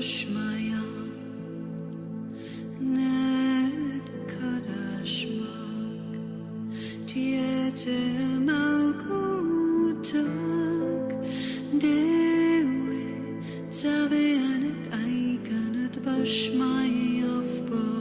Schmeier, net Kadashmak, Tiete Malkutak, Dewe, Zavianet Aikanet Bashmai of Bona.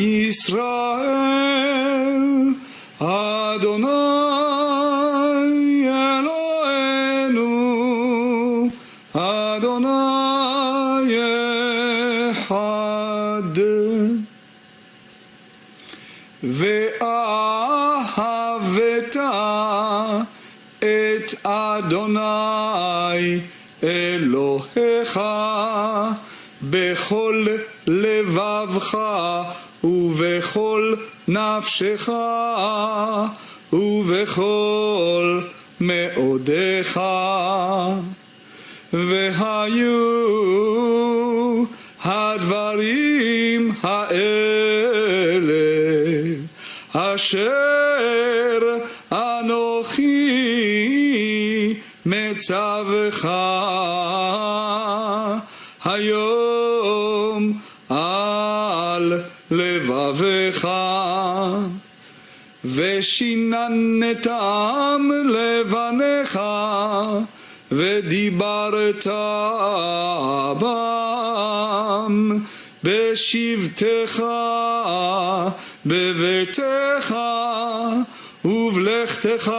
Yisrael Adonai Eloheinu Adonai Echad Ve'ahaveta et Adonai Elohecha bechol levavcha ובכל נפשך ובכל מאודיך והיו הדברים האלה אשר אנוכי מצווך היום על לבבך ושיננתם לבניך ודיברת בם בשבתך בביתך ובלכתך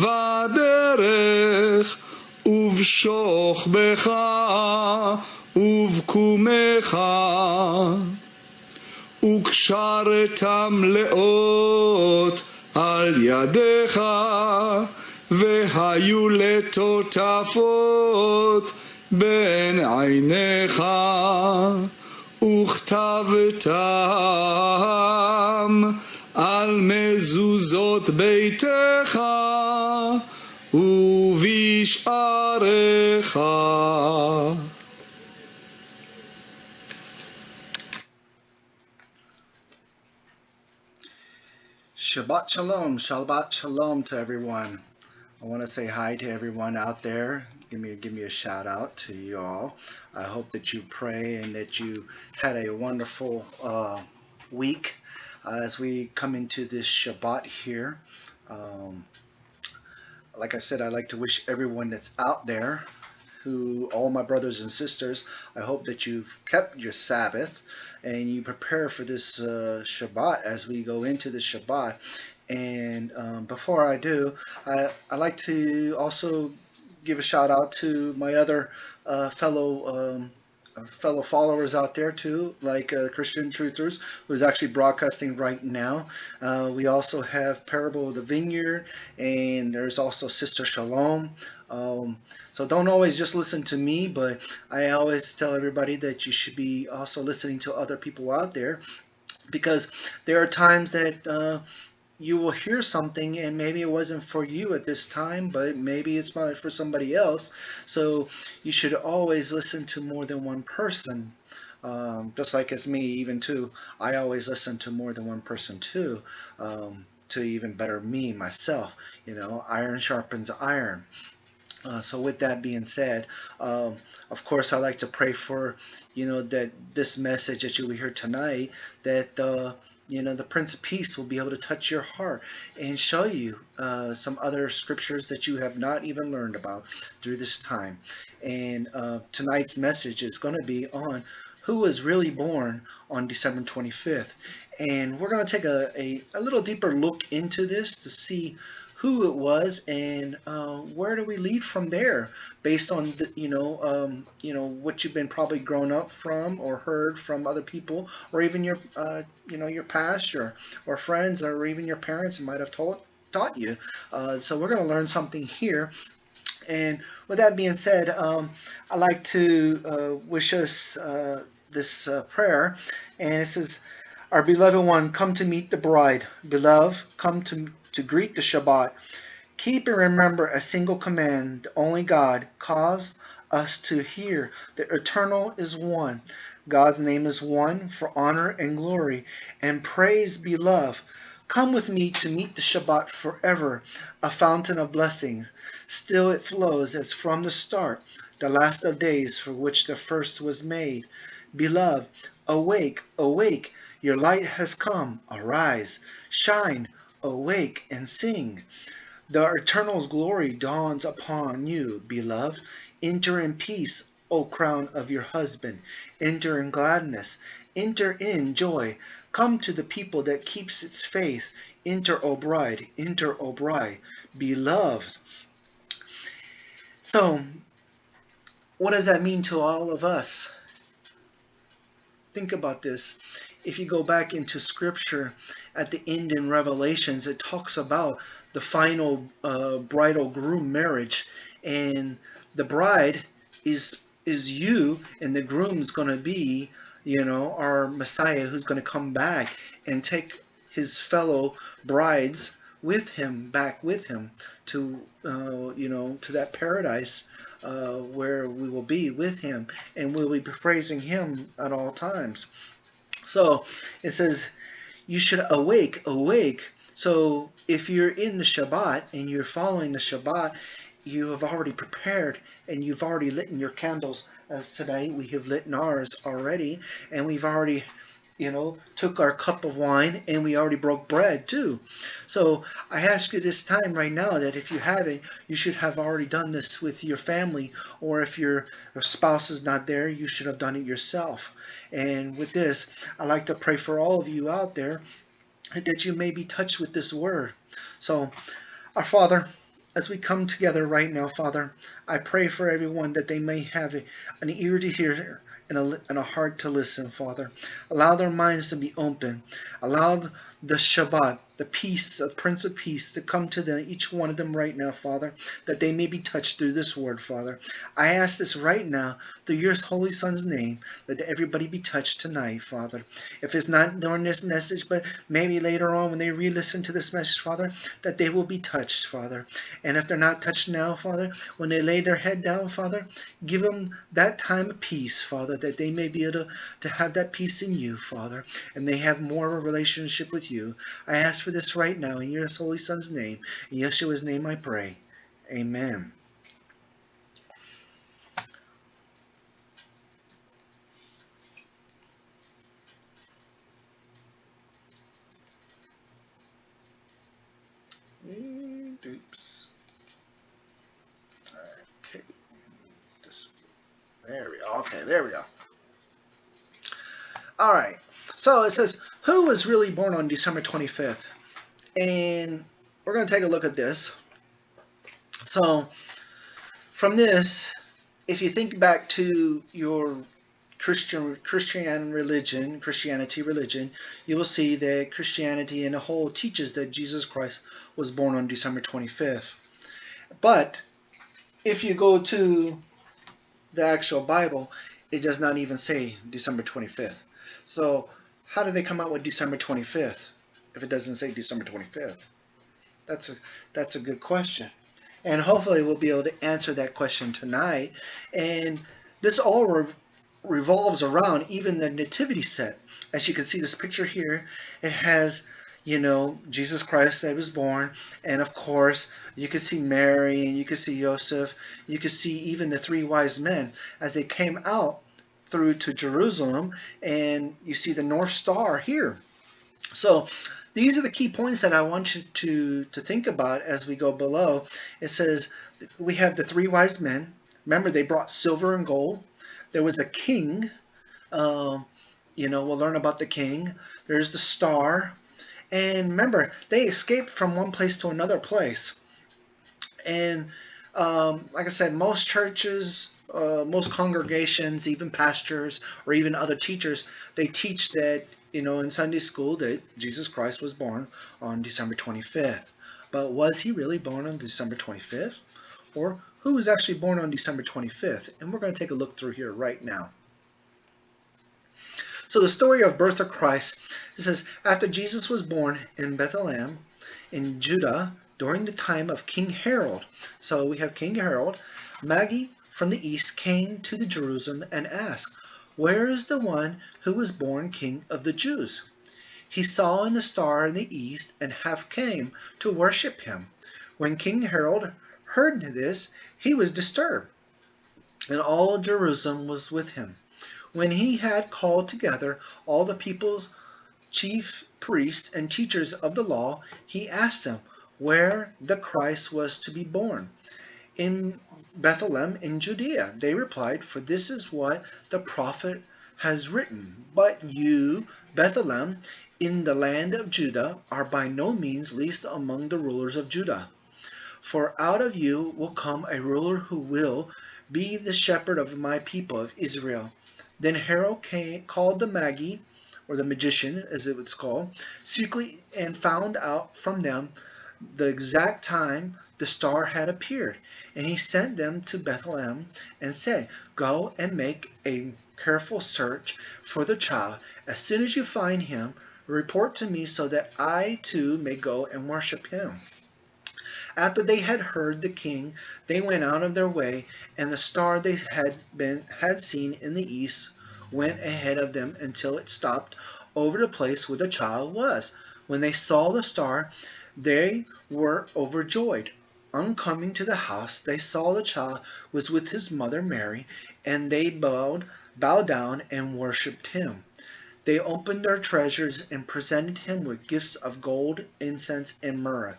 בדרך ובשוכבך ובקומך וקשרתם לאות על ידיך והיו לטוטפות בין עיניך וכתבתם על מזוזות ביתך ובשעריך. Shabbat Shalom, Shabbat Shalom to everyone. I want to say hi to everyone out there. Give me a shout out to you all. I hope that you pray and that you had a wonderful week as we come into this Shabbat here. Like I said, I'd like to wish everyone that's out there, all my brothers and sisters, I hope that you've kept your Sabbath and you prepare for this Shabbat as we go into the Shabbat. And before I do, I like to also give a shout out to my other fellow followers out there too, like Christian Truthers, who's actually broadcasting right now. We also have Parable of the Vineyard, and there's also Sister Shalom. So don't always just listen to me, but I always tell everybody that you should be also listening to other people out there, because there are times that you will hear something and maybe it wasn't for you at this time, but maybe it's for somebody else. So you should always listen to more than one person. Just like as me, even too, I always listen to more than one person too, to even better me, myself. Iron sharpens iron. So with that being said, of course, I like to pray for, that this message that you will hear tonight, that the Prince of Peace will be able to touch your heart and show you some other scriptures that you have not even learned about through this time. And tonight's message is going to be on who was really born on December 25th. And we're going to take a little deeper look into this to see who it was and where do we lead from there, based on what you've been probably grown up from or heard from other people, or even your your past or friends, or even your parents might have taught you. So we're going to learn something here. And with that being said, I'd like to wish us this prayer, and it says, "Our beloved one, come to meet the bride. Beloved, come to greet the Shabbat. Keep and remember a single command. The only God caused us to hear. The eternal is one. God's name is one for honor and glory and praise. Beloved, come with me to meet the Shabbat forever, a fountain of blessings. Still it flows as from the start, the last of days for which the first was made. Beloved, awake, awake, your light has come. Arise, shine, awake and sing. The eternal's glory dawns upon you, beloved. Enter in peace, O crown of your husband. Enter in gladness. Enter in joy. Come to the people that keeps its faith. Enter, O bride, enter, O bride, beloved. So, what does that mean to all of us? Think about this. If you go back into Scripture, at the end in Revelations, it talks about the final bridal groom marriage, and the bride is you, and the groom's going to be, our Messiah, who's going to come back and take his fellow brides with him, back with him to, to that paradise where we will be with him, and we'll be praising him at all times. So it says, you should awake. So if you're in the Shabbat and you're following the Shabbat, you have already prepared and you've already lit your candles, as tonight we have lit ours already, and we've already took our cup of wine, and we already broke bread too. So I ask you this time right now that if you haven't, you should have already done this with your family, or if your spouse is not there, you should have done it yourself. And with this, I'd like to pray for all of you out there that you may be touched with this word. So, our Father, as we come together right now, Father, I pray for everyone that they may have an ear to hear and a heart to listen, Father. Allow their minds to be open. Allow the Shabbat, the peace, the Prince of Peace, to come to them, each one of them right now, Father, that they may be touched through this word, Father. I ask this right now, through your Holy Son's name, that everybody be touched tonight, Father. If it's not during this message, but maybe later on when they re-listen to this message, Father, that they will be touched, Father. And if they're not touched now, Father, when they lay their head down, Father, give them that time of peace, Father, that they may be able to have that peace in you, Father, and they have more of a relationship with you. I ask for this right now in your Holy Son's name. In Yeshua's name I pray. Amen. Oops. Okay. There we go. Okay, there we go. All right. So it says, who was really born on December 25th? And we're going to take a look at this. So from this, if you think back to your Christianity religion, you will see that Christianity in a whole teaches that Jesus Christ was born on December 25th. But if you go to the actual Bible, it does not even say December 25th. So how did they come out with December 25th if it doesn't say December 25th? That's a good question. And hopefully we'll be able to answer that question tonight. And this all revolves around even the nativity set. As you can see this picture here, it has, Jesus Christ that was born. And of course, you can see Mary, and you can see Joseph. You can see even the three wise men as they came out through to Jerusalem, and you see the North Star here. So these are the key points that I want you to think about as we go below. It says we have the three wise men. Remember, they brought silver and gold. There was a king. We'll learn about the king. There's the star. And remember, they escaped from one place to another place. And like I said, most churches, most congregations, even pastors or even other teachers, they teach that, in Sunday school that Jesus Christ was born on December 25th. But was he really born on December 25th? Or who was actually born on December 25th? And we're going to take a look through here right now. So the story of birth of Christ, it says, after Jesus was born in Bethlehem in Judah during the time of King Herod. So we have King Herod. Magi from the east came to the Jerusalem and asked, where is the one who was born King of the Jews? He saw in the star in the east and half came to worship him. When King Herod heard this, he was disturbed, and all Jerusalem was with him. When he had called together all the people's chief priests and teachers of the law, he asked them where the Christ was to be born. In Bethlehem in Judea, they replied, for this is what the prophet has written, "But you, Bethlehem, in the land of Judah, are by no means least among the rulers of Judah. For out of you will come a ruler who will be the shepherd of my people of Israel." Then Herod called the Magi, or the magician as it was called, secretly, and found out from them the exact time the star had appeared. And he sent them to Bethlehem and said, "Go and make a careful search for the child. As soon as you find him, report to me so that I too may go and worship him." After they had heard the king, they went out of their way, and the star they had seen in the east went ahead of them until it stopped over the place where the child was. When they saw the star, they were overjoyed. On coming to the house, they saw the child was with his mother Mary, and they bowed down and worshipped him. They opened their treasures and presented him with gifts of gold, incense, and myrrh.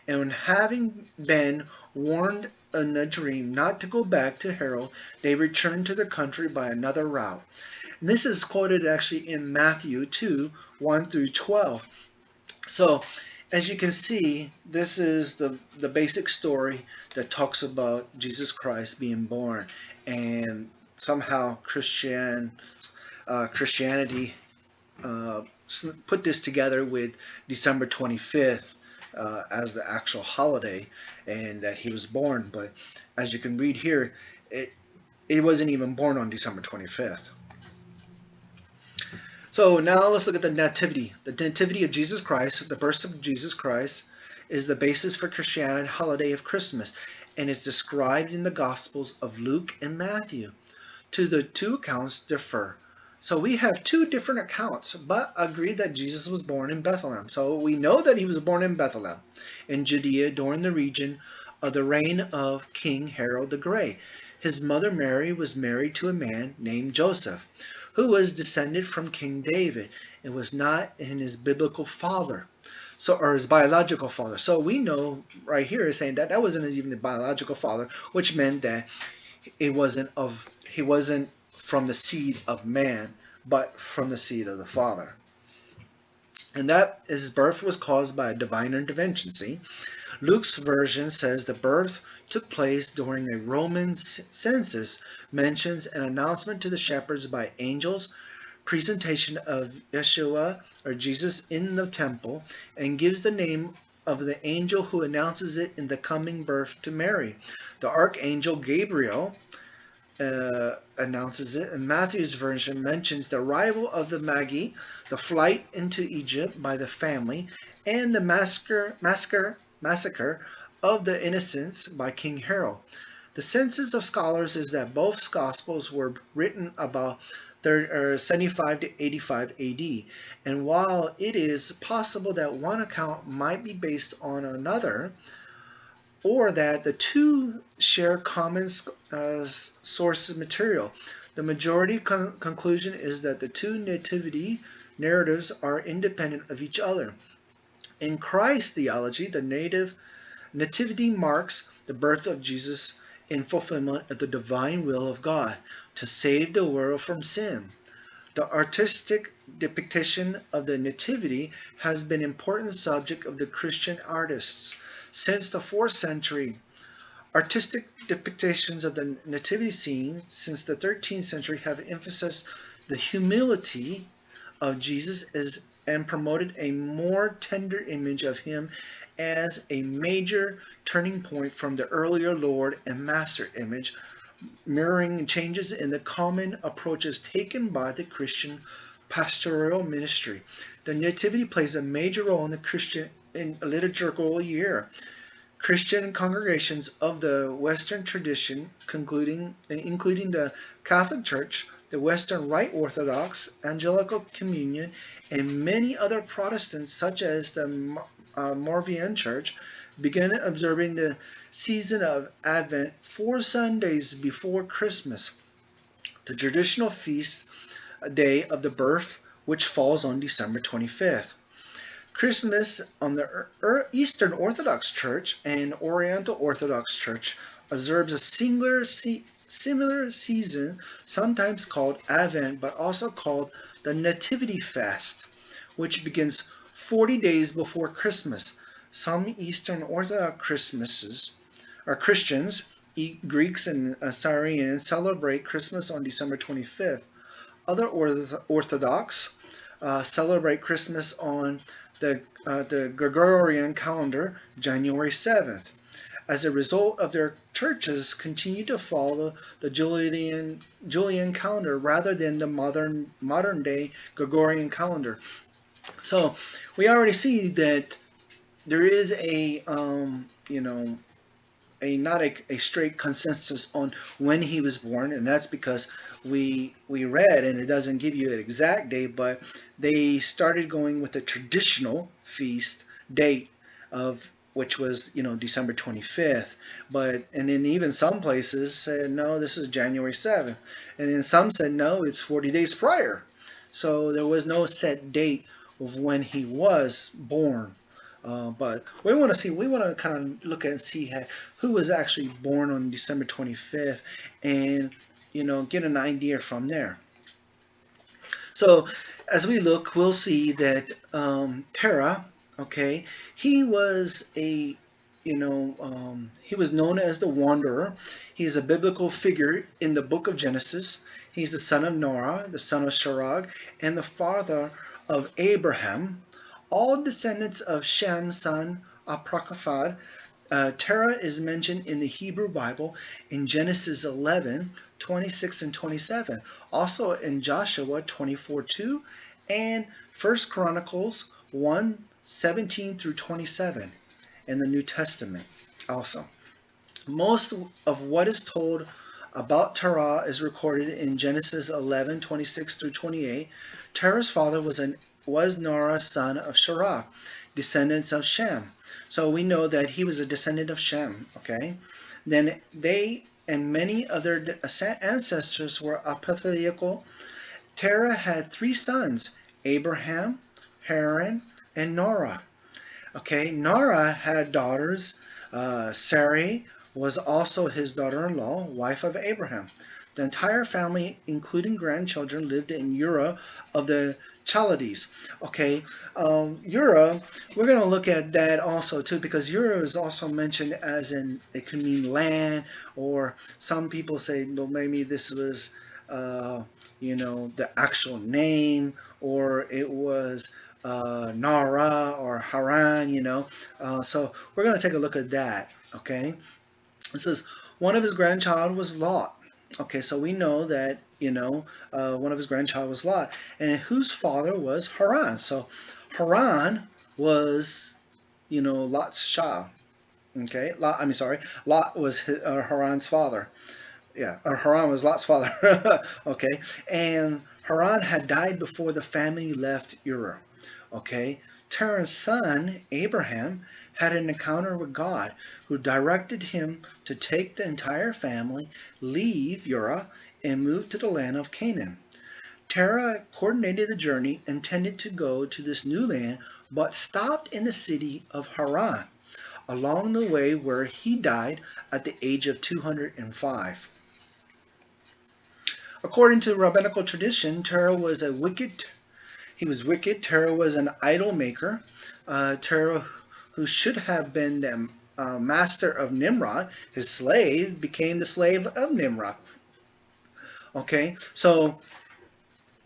And having been warned in a dream not to go back to Herod, they returned to their country by another route. And this is quoted actually in Matthew 2, 1 through 12. So, as you can see, this is the basic story that talks about Jesus Christ being born. And somehow Christianity put this together with December 25th as the actual holiday, and that he was born. But as you can read here, it wasn't even born on December 25th. So now let's look at the nativity. The nativity of Jesus Christ, the birth of Jesus Christ, is the basis for Christianity holiday of Christmas, and is described in the Gospels of Luke and Matthew. The two accounts differ. So we have two different accounts, but agree that Jesus was born in Bethlehem. So we know that he was born in Bethlehem, in Judea, during the region of the reign of King Herod the Great. His mother Mary was married to a man named Joseph, who was descended from King David and was not in his biblical father, or his biological father. So we know right here is saying that that wasn't even the biological father, which meant that he wasn't from the seed of man, but from the seed of the Father. And that his birth was caused by a divine intervention. See, Luke's version says the birth took place during a Roman census, mentions an announcement to the shepherds by angels, presentation of Yeshua or Jesus in the temple, and gives the name of the angel who announces it in the coming birth to Mary. The archangel Gabriel announces it, and Matthew's version mentions the arrival of the Magi, the flight into Egypt by the family, and the massacre of the innocents by King Herod. The consensus of scholars is that both Gospels were written about 75 to 85 AD, and while it is possible that one account might be based on another, or that the two share common source material, the majority conclusion is that the two nativity narratives are independent of each other. In Christ's theology, the nativity marks the birth of Jesus in fulfillment of the divine will of God to save the world from sin. The artistic depiction of the nativity has been an important subject of the Christian artists. Since the 4th century, artistic depictions of the nativity scene since the 13th century have emphasized the humility of Jesus and promoted a more tender image of him as a major turning point from the earlier Lord and Master image, mirroring changes in the common approaches taken by the Christian pastoral ministry. The nativity plays a major role in the Christian liturgical year. Christian congregations of the Western tradition, including the Catholic Church, the Western Rite Orthodox, Evangelical Communion, and many other Protestants, such as the Moravian Church, began observing the season of Advent 4 Sundays before Christmas, the traditional feast day of the birth, which falls on December 25th. Christmas on the Eastern Orthodox Church and Oriental Orthodox Church observes a singular similar season, sometimes called Advent, but also called the Nativity Fast, which begins 40 days before Christmas. Some Eastern Orthodox Christians, Greeks and Syrians, celebrate Christmas on December 25th. Other Orthodox celebrate Christmas on the Gregorian calendar, January 7th. As a result of their churches continue to follow the Julian calendar rather than the modern day Gregorian calendar. So we already see that there is a not a straight consensus on when he was born, and that's because we read, and it doesn't give you an exact date, but they started going with the traditional feast date of which was December 25th, and then even some places said no, this is January 7th, and then some said no, it's 40 days prior. So there was no set date of when he was born. But we want to kind of look at and see who was actually born on December 25th, and get an idea from there. So as we look, we'll see that Terah, okay, he was he was known as the Wanderer. He's a biblical figure in the book of Genesis. He's the son of Noah, the son of Sharag, and the father of Abraham. All descendants of Shem, son of Prakafad. Terah is mentioned in the Hebrew Bible in Genesis 11:26 and 27. Also in Joshua 24:2 and 1 Chronicles 1:17 through 27 in the New Testament also. Most of what is told about Terah is recorded in Genesis 11:26 through 28. Terah's father was Noah, son of Sharag, descendants of Shem. So we know that he was a descendant of Shem, okay? Then they and many other ancestors were apathetical. Terah had 3 sons, Abraham, Haran, and Noah. Okay, Noah had daughters. Sarai was also his daughter-in-law, wife of Abraham. The entire family, including grandchildren, lived in Ur of the Chaldees. Okay, Ur, we're going to look at that also too, because Ur is also mentioned as it can mean land, or some people say, well, maybe this was, the actual name, or it was Nara or Haran, so we're going to take a look at that. Okay, it says one of his grandchild was Lot. Okay, so we know that, one of his grandchild was Lot, and whose father was Haran. So Haran was, Lot's child. Okay, Lot was Haran's father. Yeah, or Haran was Lot's father. Okay, and Haran had died before the family left Ur. Okay, Terah's son, Abraham, had an encounter with God, who directed him to take the entire family, leave Ur, and move to the land of Canaan. Terah coordinated the journey, intended to go to this new land, but stopped in the city of Haran, along the way where he died at the age of 205. According to rabbinical tradition, Terah was wicked. Terah was an idol maker. Terah, who should have been the master of Nimrod, his slave, became the slave of Nimrod. Okay, so,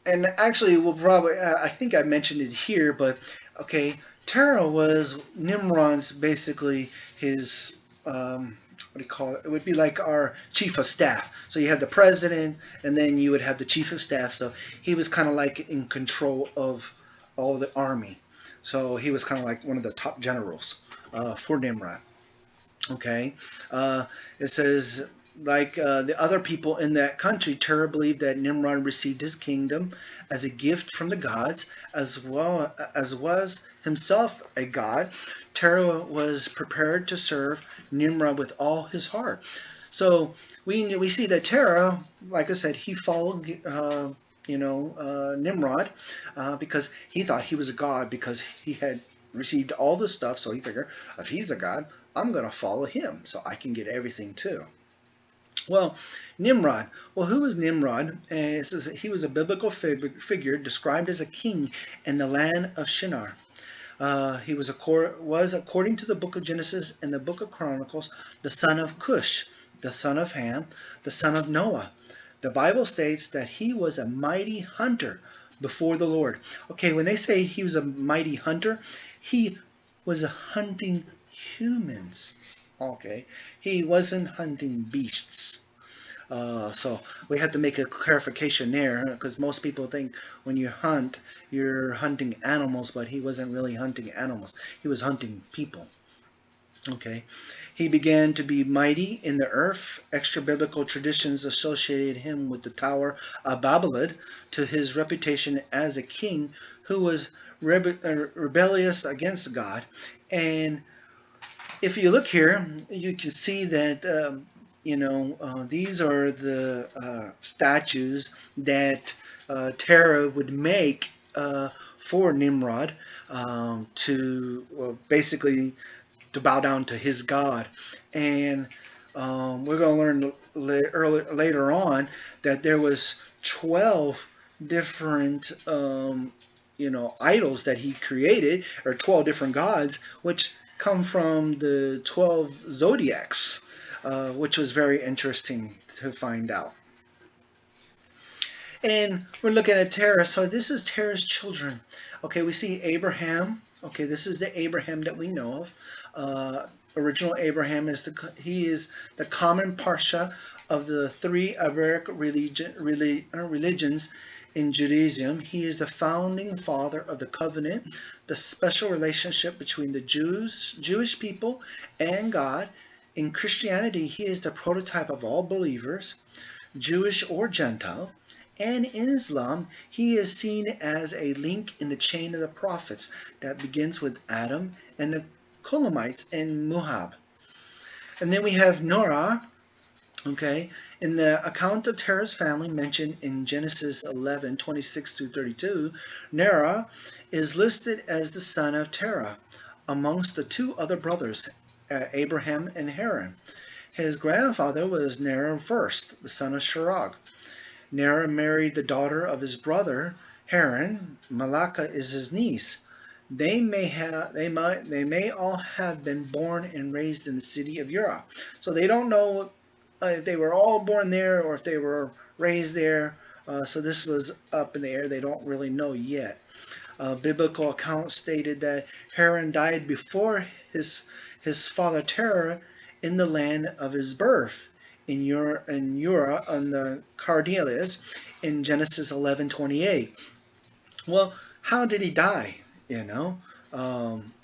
and actually, we'll probably, I think I mentioned it here, but okay, Terah was Nimrod's, basically his, what do you call it? It would be like our chief of staff. So you have the president, and then you would have the chief of staff. So he was kind of like in control of all the army. So he was kind of like one of the top generals for Nimrod. Okay, it says, like the other people in that country, Terah believed that Nimrod received his kingdom as a gift from the gods, as well as was himself a god. Terah was prepared to serve Nimrod with all his heart. So we see that Terah, like I said, he followed Nimrod because he thought he was a god, because he had received all this stuff. So he figured, if he's a god, I'm going to follow him so I can get everything too. Well, Nimrod. Well, who was Nimrod? It says he was a biblical figure described as a king in the land of Shinar. He was according to the book of Genesis and the book of Chronicles, the son of Cush, the son of Ham, the son of Noah. The Bible states that he was a mighty hunter before the Lord. Okay, when they say he was a mighty hunter, he was hunting humans. Okay, he wasn't hunting beasts. So we have to make a clarification there, because most people think when you hunt, you're hunting animals, but he wasn't really hunting animals. He was hunting people. Okay, he began to be mighty in the earth. Extra biblical traditions associated him with the Tower of Babel to his reputation as a king who was rebellious against God. And if you look here, you can see that these are the statues that Terah would make for Nimrod basically to bow down to his God. And we're going to learn later on that there was 12 different idols that he created, or 12 different gods, which come from the 12 zodiacs, which was very interesting to find out. And we're looking at Terah. So this is Terah's children. Okay, we see Abraham. Okay, this is the Abraham that we know of. Original Abraham is the common parsha of the three Abrahamic religions in Judaism. He is the founding father of the covenant, the special relationship between the Jewish people and God. In Christianity, he is the prototype of all believers, Jewish or Gentile. And in Islam, he is seen as a link in the chain of the prophets that begins with Adam and the Kolamites and Muhab. And then we have Noah. Okay, in the account of Terah's family mentioned in Genesis 11:26-32, Noah is listed as the son of Terah amongst the two other brothers, Abraham and Haran. His grandfather was Noah first, the son of Sharag. Noah married the daughter of his brother Haran. Malacca is his niece. They may all have been born and raised in the city of Ura. So they don't know if they were all born there or if they were raised there. So this was up in the air. They don't really know yet. Biblical accounts stated that Haran died before his father Terah in the land of his birth in Ura on the Chaldeans in Genesis 11:28. Well, how did he die? It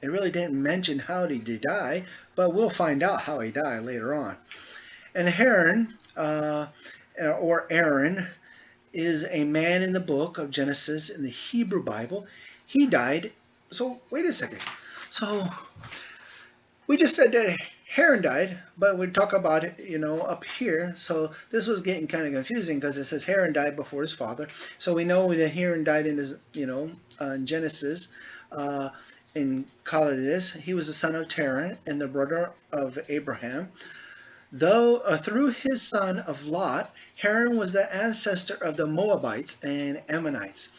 really didn't mention how did he die, but we'll find out how he died later on. And Haran, or Aaron, is a man in the book of Genesis in the Hebrew Bible. He died. So wait a second. So we just said that Haran died, but we talk about it, up here. So this was getting kind of confusing because it says Haran died before his father. So we know that Haran died in his, in Genesis. In Chaldeans, he was the son of Terah and the brother of Abraham. Though through his son of Lot, Haran was the ancestor of the Moabites and Ammonites,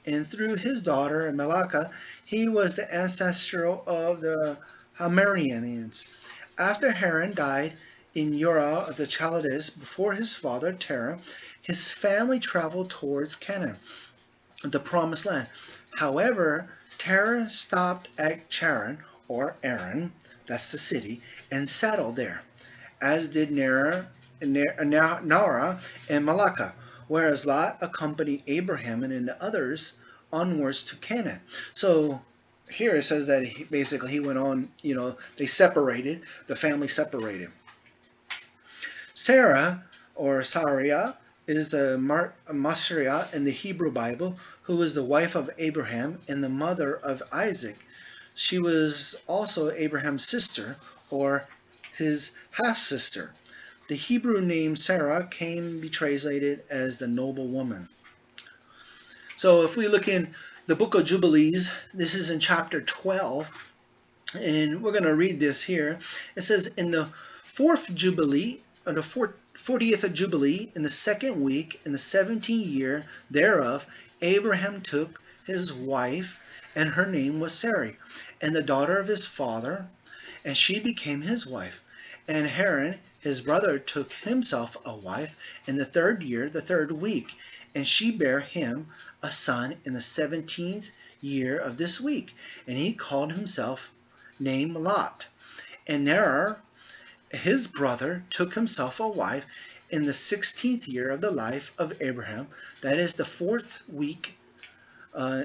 and through his daughter Malacca, he was the ancestral of the Hamarians. After Haran died in Ura of the Chaldeans before his father Terah, his family traveled towards Canaan, the promised land. However, Terah stopped at Charan, or Aran, that's the city, and settled there, as did Nara and Malacca, whereas Lot accompanied Abraham and the others onwards to Canaan. So here it says that he went on, they separated, the family separated. Sarah, or Saria, is a Masriah in the Hebrew Bible, who was the wife of Abraham and the mother of Isaac. She was also Abraham's sister, or his half-sister. The Hebrew name Sarah can be translated as the noble woman. So if we look in the book of Jubilees, this is in chapter 12, and we're going to read this here. It says, in the fourth Jubilee, or the 40th of Jubilee, in the 2nd week, in the 17th year thereof, Abraham took his wife, and her name was Sarai, and the daughter of his father, and she became his wife. And Haran, his brother, took himself a wife in the 3rd year, the 3rd week, and she bare him a son in the 17th year of this week, and he called himself name Lot. And Nerar, his brother, took himself a wife in the 16th year of the life of Abraham, that is the 4th week,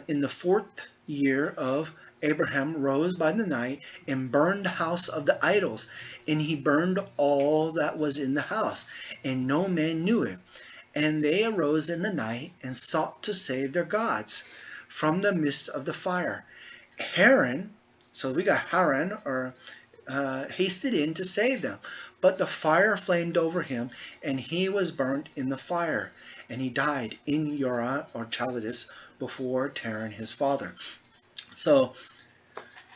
in the 4th year of Abraham rose by the night and burned the house of the idols, and he burned all that was in the house, and no man knew it. And they arose in the night and sought to save their gods from the midst of the fire. Haran, so we got Haran, or hasted in to save them, but the fire flamed over him, and he was burnt in the fire, and he died in Ura or Chaldees before Terah his father. So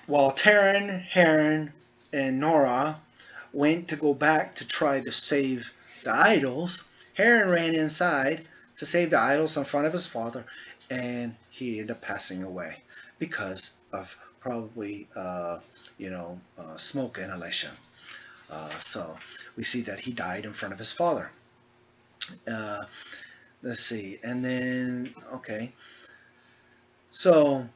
while Terah, Haran, and Norah went to go back to try to save the idols, Haran ran inside to save the idols in front of his father, and he ended up passing away because of probably smoke inhalation. So we see that he died in front of his father. Let's see, and then so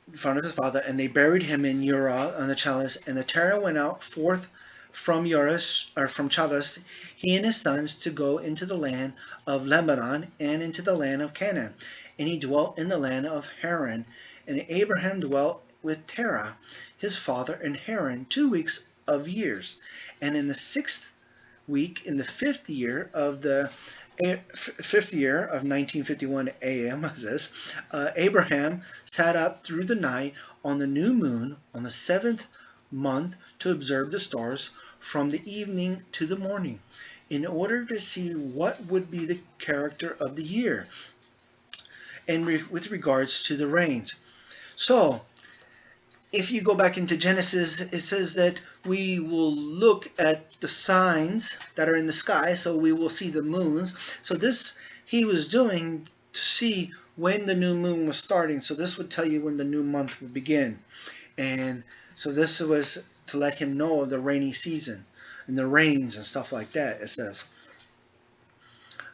in front of his father, and they buried him in Ura on the Chaldees. And the Terah went out forth from from Chaldees, he and his sons, to go into the land of Lebanon and into the land of Canaan. And he dwelt in the land of Haran. And Abraham dwelt with Terah his father in Haran 2 weeks of years. And in the 6th week, in the 5th year of 1951 AM, Abraham sat up through the night on the new moon on the 7th month to observe the stars from the evening to the morning, in order to see what would be the character of the year, and with regards to the rains. So if you go back into Genesis, it says that we will look at the signs that are in the sky, so we will see the moons. So this he was doing to see when the new moon was starting. So this would tell you when the new month would begin. And so this was to let him know of the rainy season and the rains and stuff like that, it says.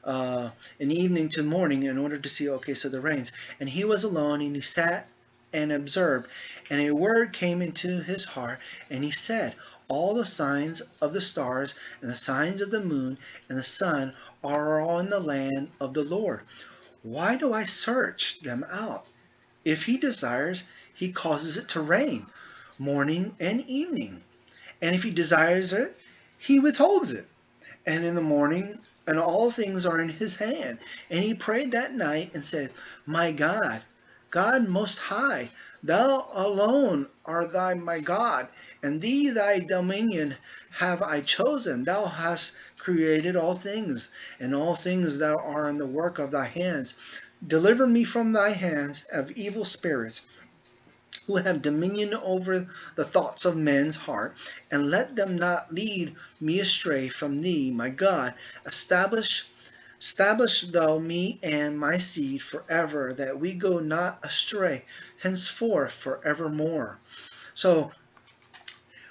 In the evening to morning, in order to see, so the rains. And he was alone, and he sat and observed. And a word came into his heart, and he said, all the signs of the stars and the signs of the moon and the sun are all in the land of the Lord. Why do I search them out? If he desires, he causes it to rain morning and evening. And if he desires it, he withholds it. And in the morning, and all things are in his hand. And he prayed that night and said, my God, God most high, thou alone art thy my God, and thee thy dominion have I chosen. Thou hast created all things, and all things that are in the work of thy hands. Deliver me from thy hands of evil spirits, who have dominion over the thoughts of men's heart, and let them not lead me astray from thee, my God. Establish thou me and my seed forever, that we go not astray henceforth forevermore. So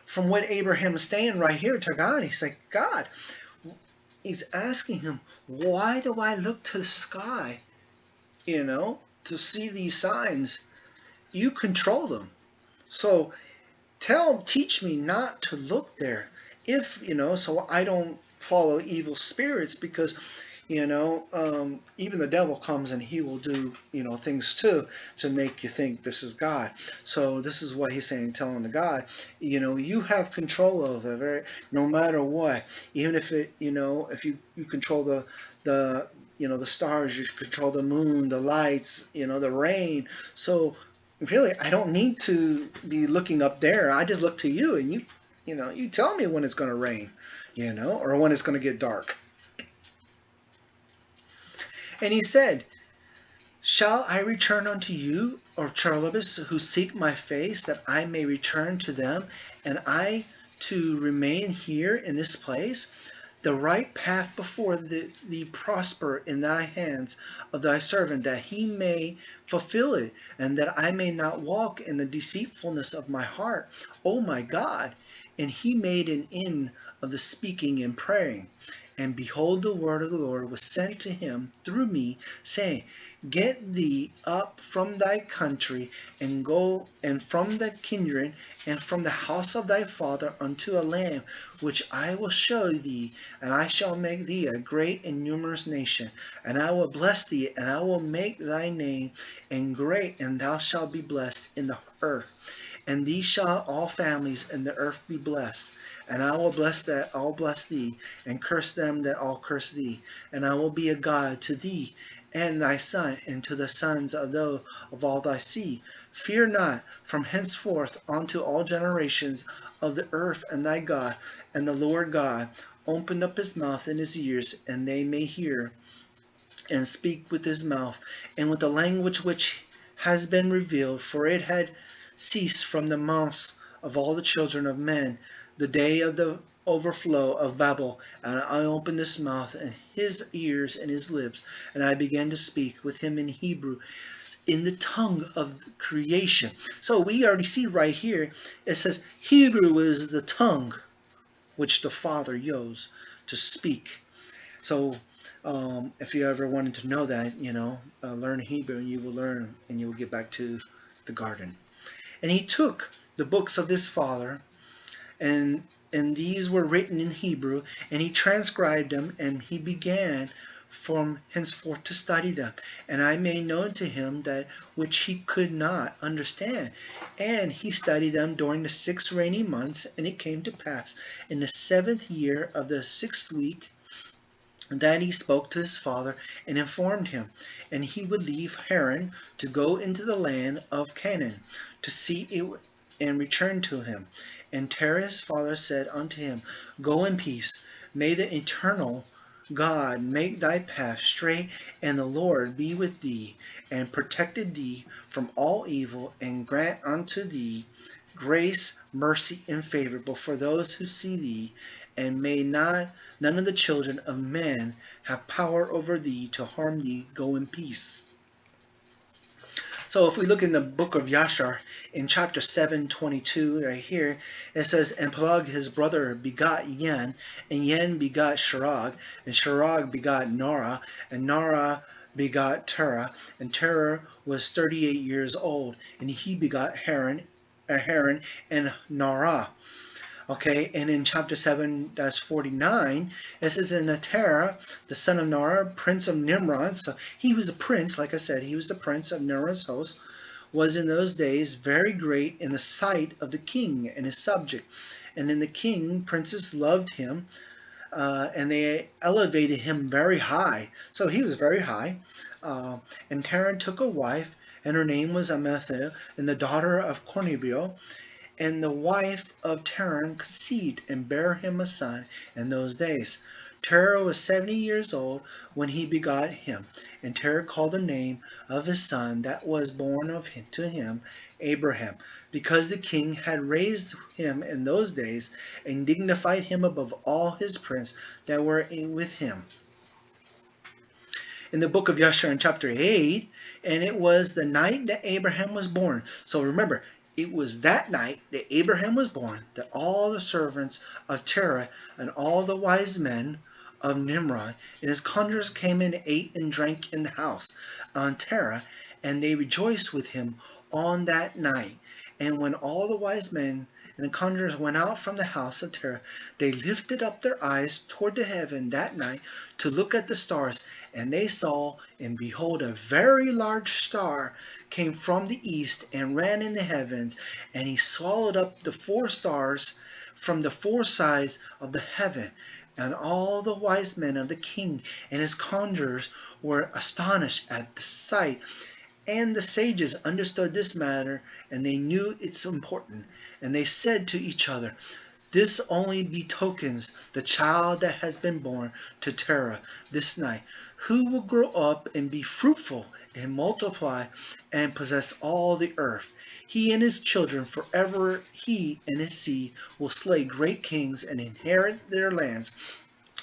from what Abraham is saying right here to God, he's like, God, he's asking him, why do I look to the sky, to see these signs? You control them. So teach me not to look there, if, so I don't follow evil spirits, because, even the devil comes and he will do, things too, to make you think this is God. So this is what he's saying, telling the God, you have control of it, right? No matter what, even if it, if you control the stars, you control the moon, the lights, the rain. So really, I don't need to be looking up there. I just look to you, and you tell me when it's going to rain, or when it's going to get dark. And he said, shall I return unto you, or Charlebus, who seek my face, that I may return to them, and I to remain here in this place? the right path before thee prosper in thy hands of thy servant, that he may fulfill it, and that I may not walk in the deceitfulness of my heart, O my God. And he made an end of the speaking and praying. And behold, the word of the Lord was sent to him through me, saying, Get thee up from thy country, and go, and from the kindred, and from the house of thy father, unto a land which I will show thee, and I shall make thee a great and numerous nation. And I will bless thee, and I will make thy name and great, and thou shalt be blessed in the earth. And thee shall all families in the earth be blessed. And I will bless that all bless thee, and curse them that all curse thee. And I will be a God to thee and thy son, and to the sons of those of all thy seed. Fear not, from henceforth unto all generations of the earth, and thy God. And the Lord God opened up his mouth and his ears, and they may hear, and speak with his mouth, and with the language which has been revealed, for it had ceased from the mouths of all the children of men, the day of the overflow of Babel. And I opened his mouth and his ears and his lips, and I began to speak with him in Hebrew, in the tongue of creation. So we already see right here, it says Hebrew is the tongue which the Father used to speak. So if you ever wanted to know that, learn Hebrew, and you will learn, and you will get back to the garden. And he took the books of his father, and these were written in Hebrew, and he transcribed them, and he began from henceforth to study them. And I made known to him that which he could not understand. And he studied them during the 6 rainy months. And it came to pass in the 7th year of the 6th week that he spoke to his father and informed him. And he would leave Haran to go into the land of Canaan to see it, and return to him. And Terah his father said unto him, Go in peace. May the eternal God make thy path straight, and the Lord be with thee, and protected thee from all evil, and grant unto thee grace, mercy, and favor before those who see thee, and may none of the children of men have power over thee to harm thee. Go in peace. So if we look in the book of Yashar, in chapter 7:22, right here, it says, And Peleg his brother begot Yen, and Yen begot Sharag, and Sharag begot Norah, and Norah begot Terah, and Terah was 38 years old, and he begot Haran and Norah. Okay, and in chapter 7-49, it says, And Terah, the son of Norah, prince of Nimrod, so he was a prince, like I said, he was the prince of Nimrod's host, was in those days very great in the sight of the king and his subject. And then the king, princes loved him, and they elevated him very high. So he was very high. And Terah took a wife, and her name was Amethil, and the daughter of Cornebio. And the wife of Terah conceived and bare him a son in those days. Terah was 70 years old when he begot him. And Terah called the name of his son that was born to him Abraham, because the king had raised him in those days and dignified him above all his princes that were with him. In the book of Yashar in chapter 8, and it was the night that Abraham was born. So remember, it was that night that Abraham was born that all the servants of Terah and all the wise men of Nimrod and his conjurers came and ate and drank in the house on Terah, and they rejoiced with him on that night. And when all the wise men and the conjurers went out from the house of Terah, they lifted up their eyes toward the heaven that night to look at the stars, and they saw, and behold, a very large star came from the east and ran in the heavens, and he swallowed up the 4 stars from the 4 sides of the heaven. And all the wise men of the king and his conjurers were astonished at the sight. And the sages understood this matter, and they knew its importance. And they said to each other, This only betokens the child that has been born to Terah this night, who will grow up and be fruitful and multiply and possess all the earth. He and his children forever, he and his seed will slay great kings and inherit their lands.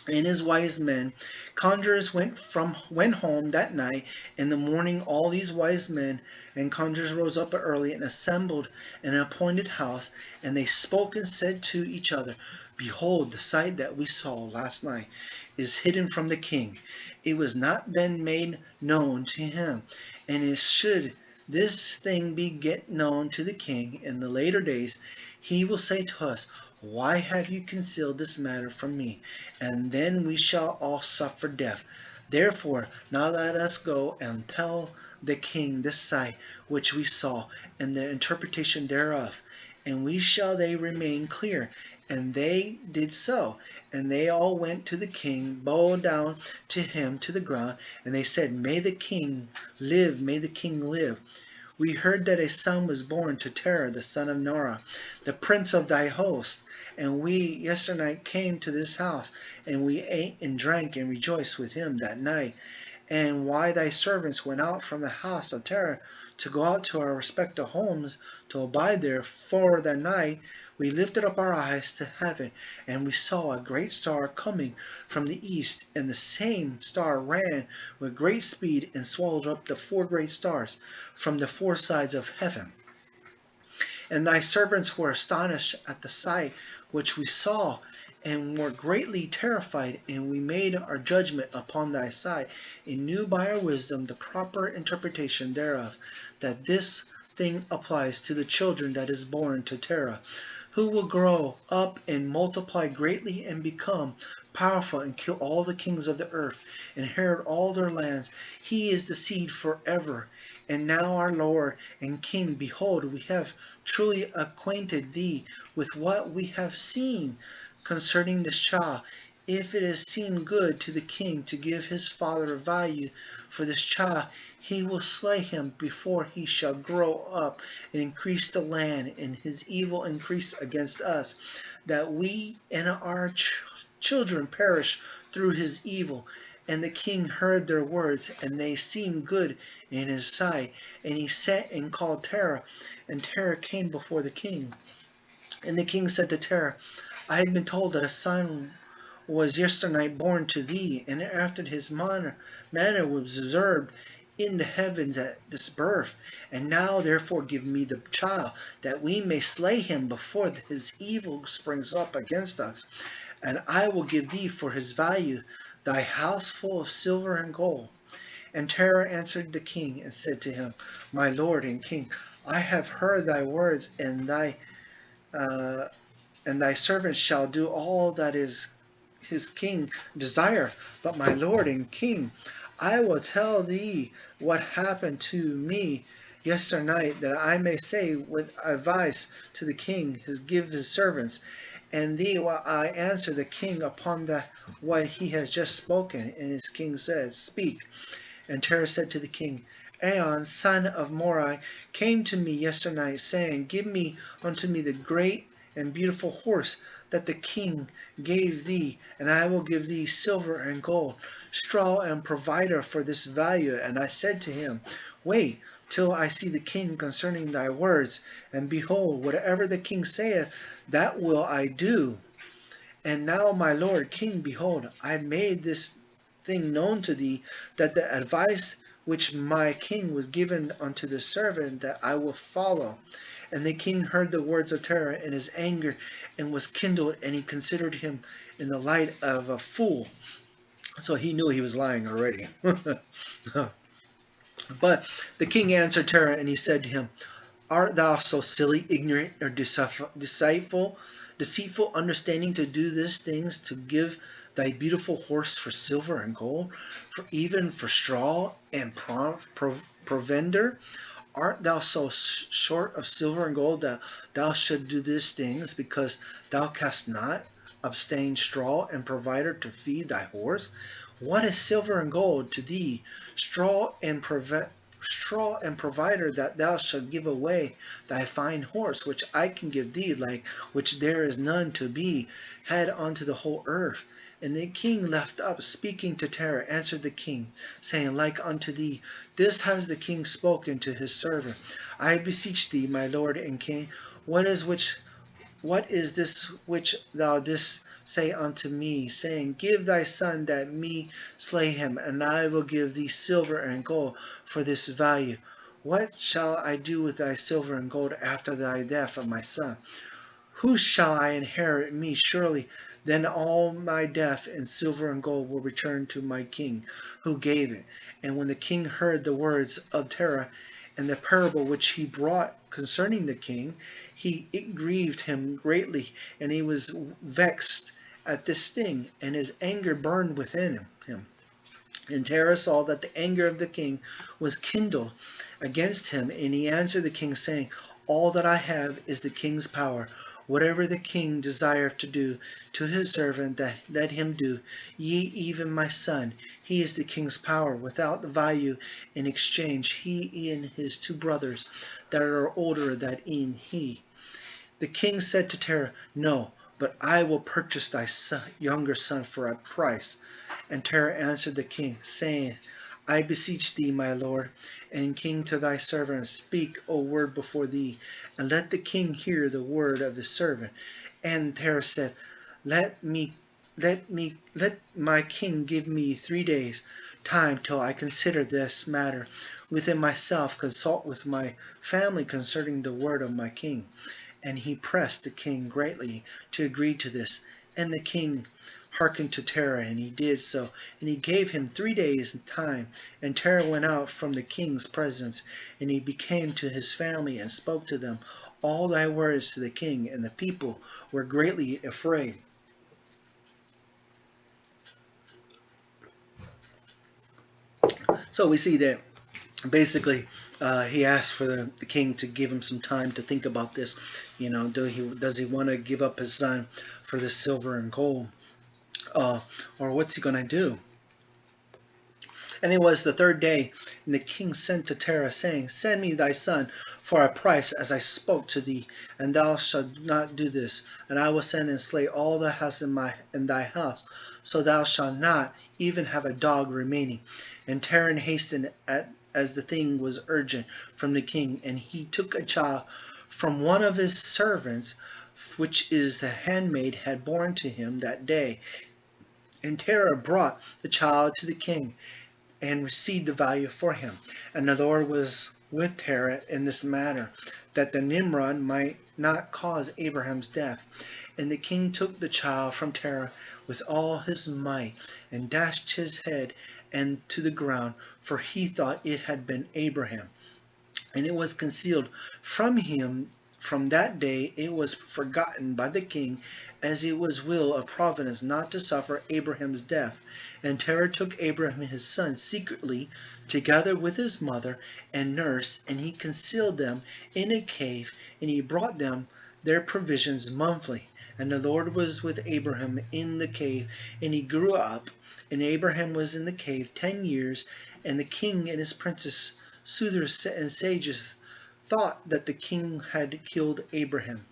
and his wise men. Conjurers went home that night. In the morning all these wise men and conjurers rose up early and assembled in an appointed house, and they spoke and said to each other, Behold, the sight that we saw last night is hidden from the king. It was not been made known to him, and it should this thing be get known to the king in the later days, he will say to us, Why have you concealed this matter from me? And then we shall all suffer death. Therefore, now let us go and tell the king this sight which we saw, and the interpretation thereof. And we shall they remain clear. And they did so. And they all went to the king, bowed down to him to the ground, and they said, May the king live, may the king live. We heard that a son was born to Terah, the son of Norah, the prince of thy host. And we yesternight came to this house, and we ate and drank and rejoiced with him that night. And why thy servants went out from the house of Terah to go out to our respective homes to abide there for the night, we lifted up our eyes to heaven, and we saw a great star coming from the east, and the same star ran with great speed and swallowed up the 4 great stars from the 4 sides of heaven. And thy servants were astonished at the sight which we saw, and were greatly terrified, and we made our judgment upon thy sight, and knew by our wisdom the proper interpretation thereof, that this thing applies to the children that is born to Terah, who will grow up and multiply greatly and become powerful and kill all the kings of the earth, and inherit all their lands. He is the seed forever. And now, our Lord and King, behold, we have truly acquainted thee with what we have seen concerning this child. If it has seemed good to the king to give his father a value for this child, he will slay him before he shall grow up and increase the land, and his evil increase against us, that we and our children perish through his evil. And the king heard their words, and they seemed good in his sight. And he sent and called Terah, and Terah came before the king. And the king said to Terah, I have been told that a son was yesternight born to thee, and after his manner was observed in the heavens at this birth. And now therefore give me the child, that we may slay him before his evil springs up against us. And I will give thee for his value thy house full of silver and gold. And Terah answered the king and said to him, My lord and king, I have heard thy words, and thy servant shall do all that is his king desire. But my lord and king, I will tell thee what happened to me yesternight, that I may say with advice to the king, give his servants. And thee will I answer the king upon what he has just spoken. And his king says, Speak. And Terah said to the king, Aon, son of Morai, came to me yesternight, saying, Give me unto me the great and beautiful horse that the king gave thee, and I will give thee silver and gold, straw and provider for this value. And I said to him, Wait till I see the king concerning thy words, and behold, whatever the king saith, that will I do. And now, my lord king, behold, I have made this thing known to thee, that the advice which my king was given unto the servant, that I will follow. And the king heard the words of Terah in his anger, and was kindled, and he considered him in the light of a fool. So he knew he was lying already. But the king answered Terah, and he said to him, Art thou so silly, ignorant, or deceitful, understanding to do these things, to give thy beautiful horse for silver and gold, for even for straw and provender? Art thou so short of silver and gold that thou should do these things, because thou canst not abstain straw and provider to feed thy horse? What is silver and gold to thee, straw and provider, that thou shalt give away thy fine horse, which I can give thee, like which there is none to be had unto the whole earth? And the king left up, speaking to Terah, answered the king, saying, Like unto thee, this has the king spoken to his servant. I beseech thee, my lord and king, what is what is this which thou didst say unto me, saying, Give thy son that me slay him, and I will give thee silver and gold for this value? What shall I do with thy silver and gold after thy death of my son? Who shall I inherit me? Surely then all my death and silver and gold will return to my king, who gave it. And when the king heard the words of Terah and the parable which he brought concerning the king, it grieved him greatly, and he was vexed at this thing, and his anger burned within him. And Terah saw that the anger of the king was kindled against him, and he answered the king, saying, All that I have is the king's power. Whatever the king desireth to do to his servant, that let him do. Ye, even my son, he is the king's power, without the value in exchange, he and his 2 brothers that are older than he. The king said to Terah, No, but I will purchase thy younger son for a price. And Terah answered the king, saying, I beseech thee, my lord, and king, to thy servant, speak a word before thee, and let the king hear the word of his servant. And Terah said, Let my king give me 3 days time till I consider this matter within myself, consult with my family concerning the word of my king. And he pressed the king greatly to agree to this. And the king hearkened to Terah, and he did so. And he gave him 3 days time. And Terah went out from the king's presence, and he came to his family and spoke to them all thy words to the king, and the people were greatly afraid. So we see that basically he asked for the king to give him some time to think about this. Does he want to give up his son for the silver and gold, or what's he going to do? And it was the 3rd day, and the king sent to Terah, saying, Send me thy son for a price, as I spoke to thee, and thou shalt not do this. And I will send and slay all that hast in thy house, so thou shalt not even have a dog remaining. And Terah hastened as the thing was urgent from the king, and he took a child from one of his servants, which is the handmaid had born to him that day. And Terah brought the child to the king, and received the value for him. And the Lord was with Terah in this matter, that the Nimrod might not cause Abraham's death. And the king took the child from Terah with all his might, and dashed his head and to the ground, for he thought it had been Abraham. And it was concealed from him. From that day it was forgotten by the king, as it was will of providence not to suffer Abraham's death. And Terah took Abraham his son secretly, together with his mother and nurse, and he concealed them in a cave, and he brought them their provisions monthly. And the Lord was with Abraham in the cave, and he grew up. And Abraham was in the cave 10 years, and the king and his princes, soothers and sages, thought that the king had killed Abraham.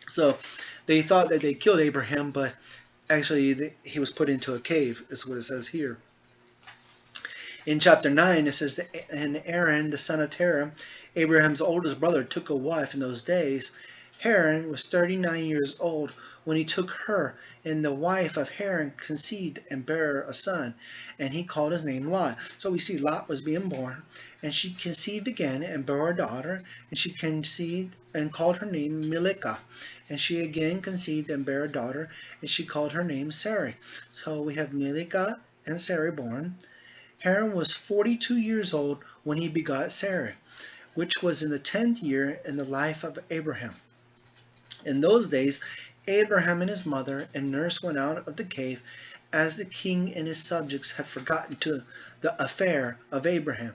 So they thought that they killed Abraham, but actually he was put into a cave, is what it says here. In chapter 9 it says, And Aaron, the son of Terah, Abraham's oldest brother, took a wife in those days. Haran was 39 years old when he took her, and the wife of Haran conceived and bare a son, and he called his name Lot. So we see Lot was being born, and she conceived again and bare a daughter, and she conceived and called her name Milcah. And she again conceived and bare a daughter, and she called her name Sarai. So we have Milcah and Sarai born. Haran was 42 years old when he begot Sarai, which was in the 10th year in the life of Abraham. In those days Abraham and his mother and nurse went out of the cave, as the king and his subjects had forgotten to the affair of Abraham.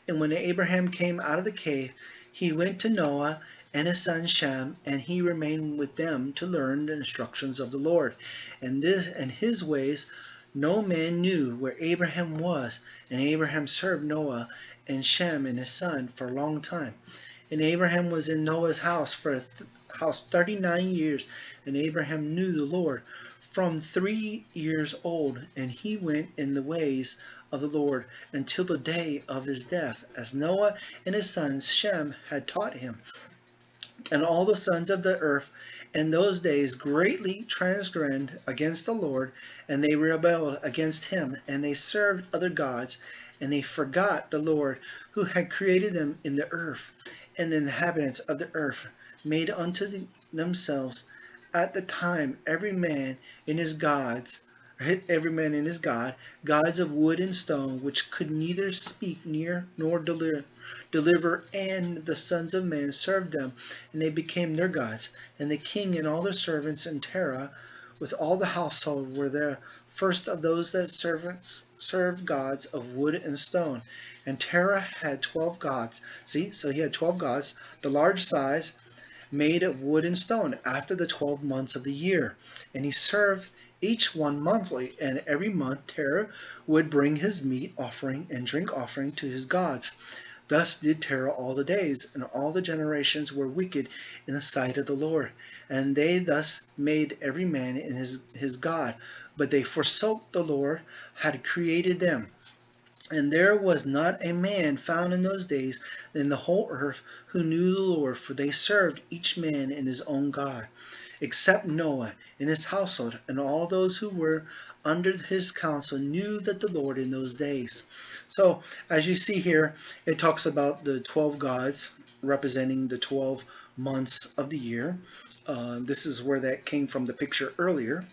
And when Abraham came out of the cave, he went to Noah and his son Shem, and he remained with them to learn the instructions of the Lord. And his ways no man knew where Abraham was. And Abraham served Noah and Shem and his son for a long time. And Abraham was in Noah's house 39 years, and Abraham knew the Lord from 3 years old, and he went in the ways of the Lord until the day of his death, as Noah and his sons Shem had taught him. And all the sons of the earth in those days greatly transgressed against the Lord, and they rebelled against him, and they served other gods, and they forgot the Lord who had created them in the earth, and the inhabitants of the earth made unto themselves at the time every man in his god, gods of wood and stone, which could neither speak nor deliver, and the sons of men served them, and they became their gods. And the king and all the servants in Terah, with all the household, were the first of those that served gods of wood and stone. And Terah had 12 gods. See, so he had 12 gods, the large size, made of wood and stone, after the 12 months of the year. And he served each one monthly, and every month Terah would bring his meat offering and drink offering to his gods. Thus did Terah all the days, and all the generations were wicked in the sight of the Lord. And they thus made every man in his god, but they forsook the Lord had created them. And there was not a man found in those days in the whole earth who knew the Lord, for they served each man in his own god, except Noah and his household, and all those who were under his counsel knew that the Lord in those days. So, as you see here, it talks about the 12 gods representing the 12 months of the year. This is where that came from, the picture earlier.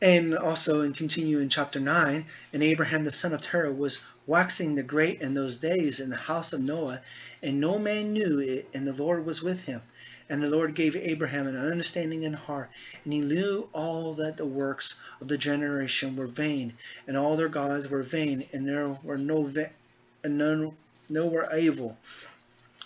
And also, and continue in chapter 9, and Abraham the son of Terah was waxing the great in those days in the house of Noah, and no man knew it, and the Lord was with him. And the Lord gave Abraham an understanding in heart, and he knew all that the works of the generation were vain, and all their gods were vain, and there were none were able.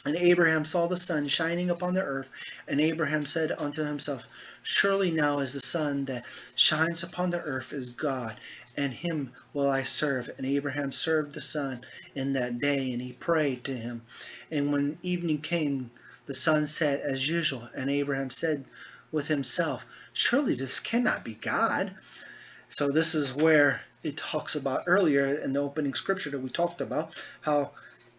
And Abraham saw the sun shining upon the earth, and Abraham said unto himself, Surely now is the sun that shines upon the earth is God, and him will I serve. And Abraham served the sun in that day, and he prayed to him. And when evening came, the sun set as usual, and Abraham said with himself, Surely this cannot be God. So this is where it talks about earlier in the opening scripture that we talked about, how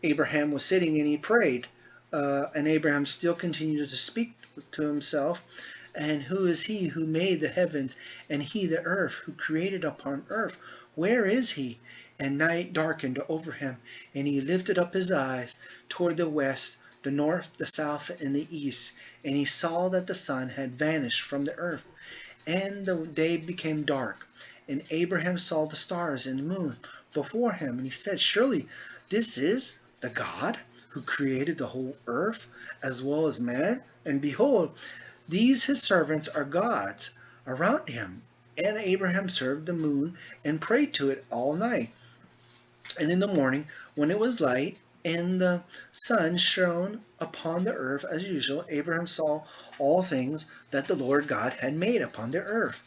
Abraham was sitting and he prayed, and Abraham still continued to speak to himself. And who is he who made the heavens, and he the earth, who created upon earth? Where is he? And night darkened over him, and he lifted up his eyes toward the west, the north, the south, and the east, and he saw that the sun had vanished from the earth, and the day became dark. And Abraham saw the stars and the moon before him, and he said, Surely this is the God who created the whole earth, as well as man. And behold, these his servants are gods around him. And Abraham served the moon and prayed to it all night. And in the morning, when it was light, and the sun shone upon the earth as usual, Abraham saw all things that the Lord God had made upon the earth.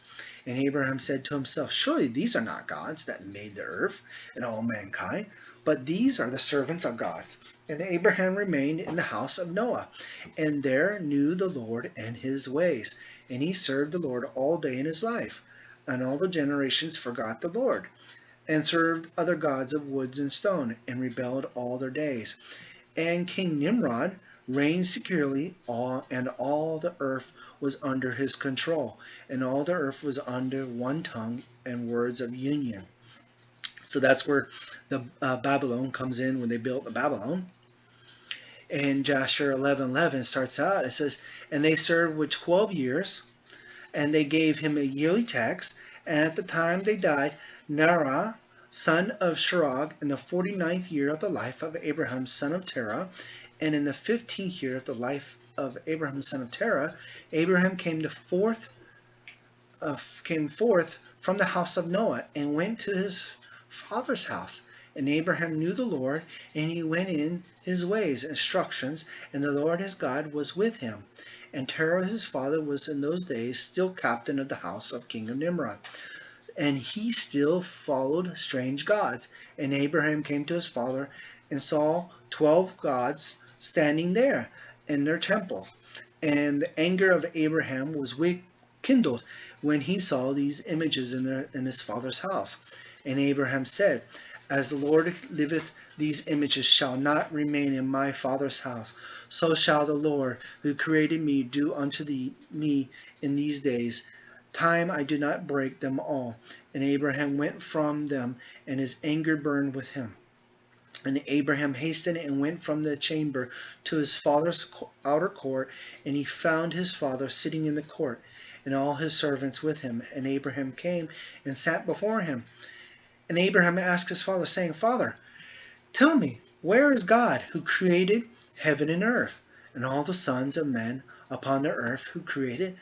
And Abraham said to himself, Surely these are not gods that made the earth and all mankind, but these are the servants of gods. And Abraham remained in the house of Noah, and there knew the Lord and his ways. And he served the Lord all day in his life. And all the generations forgot the Lord, and served other gods of wood and stone, and rebelled all their days. And King Nimrod reigned securely, and all the earth was under his control, and all the earth was under one tongue and words of union. So that's where the Babylon comes in, when they built the Babylon. And Joshua 11:11 starts out, it says, And they served with 12 years, and they gave him a yearly tax, and at the time they died, Nerah, son of Sharag, in the 49th year of the life of Abraham, son of Terah, and in the 15th year of the life of Abraham, son of Terah, Abraham came forth from the house of Noah, and went to his father's house. And Abraham knew the Lord, and he went in his ways, instructions, and the Lord his God was with him. And Terah his father was in those days still captain of the house of King of Nimrod, and he still followed strange gods. And Abraham came to his father and saw 12 gods standing there in their temple. And the anger of Abraham was kindled when he saw these images in his father's house. And Abraham said, As the Lord liveth, these images shall not remain in my father's house. so shall the Lord who created me do unto me in these days. Time I do not break them all. And Abraham went from them, and his anger burned with him. And Abraham hastened and went from the chamber to his father's outer court, and he found his father sitting in the court, and all his servants with him. And Abraham came and sat before him. And Abraham asked his father, saying, Father, tell me, where is God who created heaven and earth, and all the sons of men upon the earth who created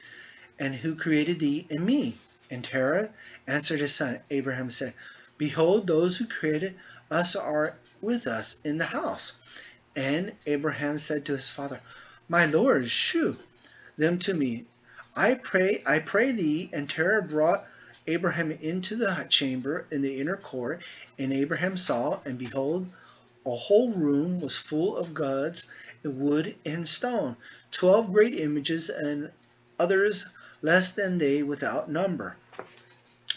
thee and me? And Terah answered his son. Abraham said, Behold, those who created us are with us in the house. And Abraham said to his father, My Lord, shew them to me, I pray thee. And Terah brought Abraham into the chamber in the inner court, and Abraham saw, and behold, a whole room was full of gods, wood and stone, 12 great images, and others less than they without number.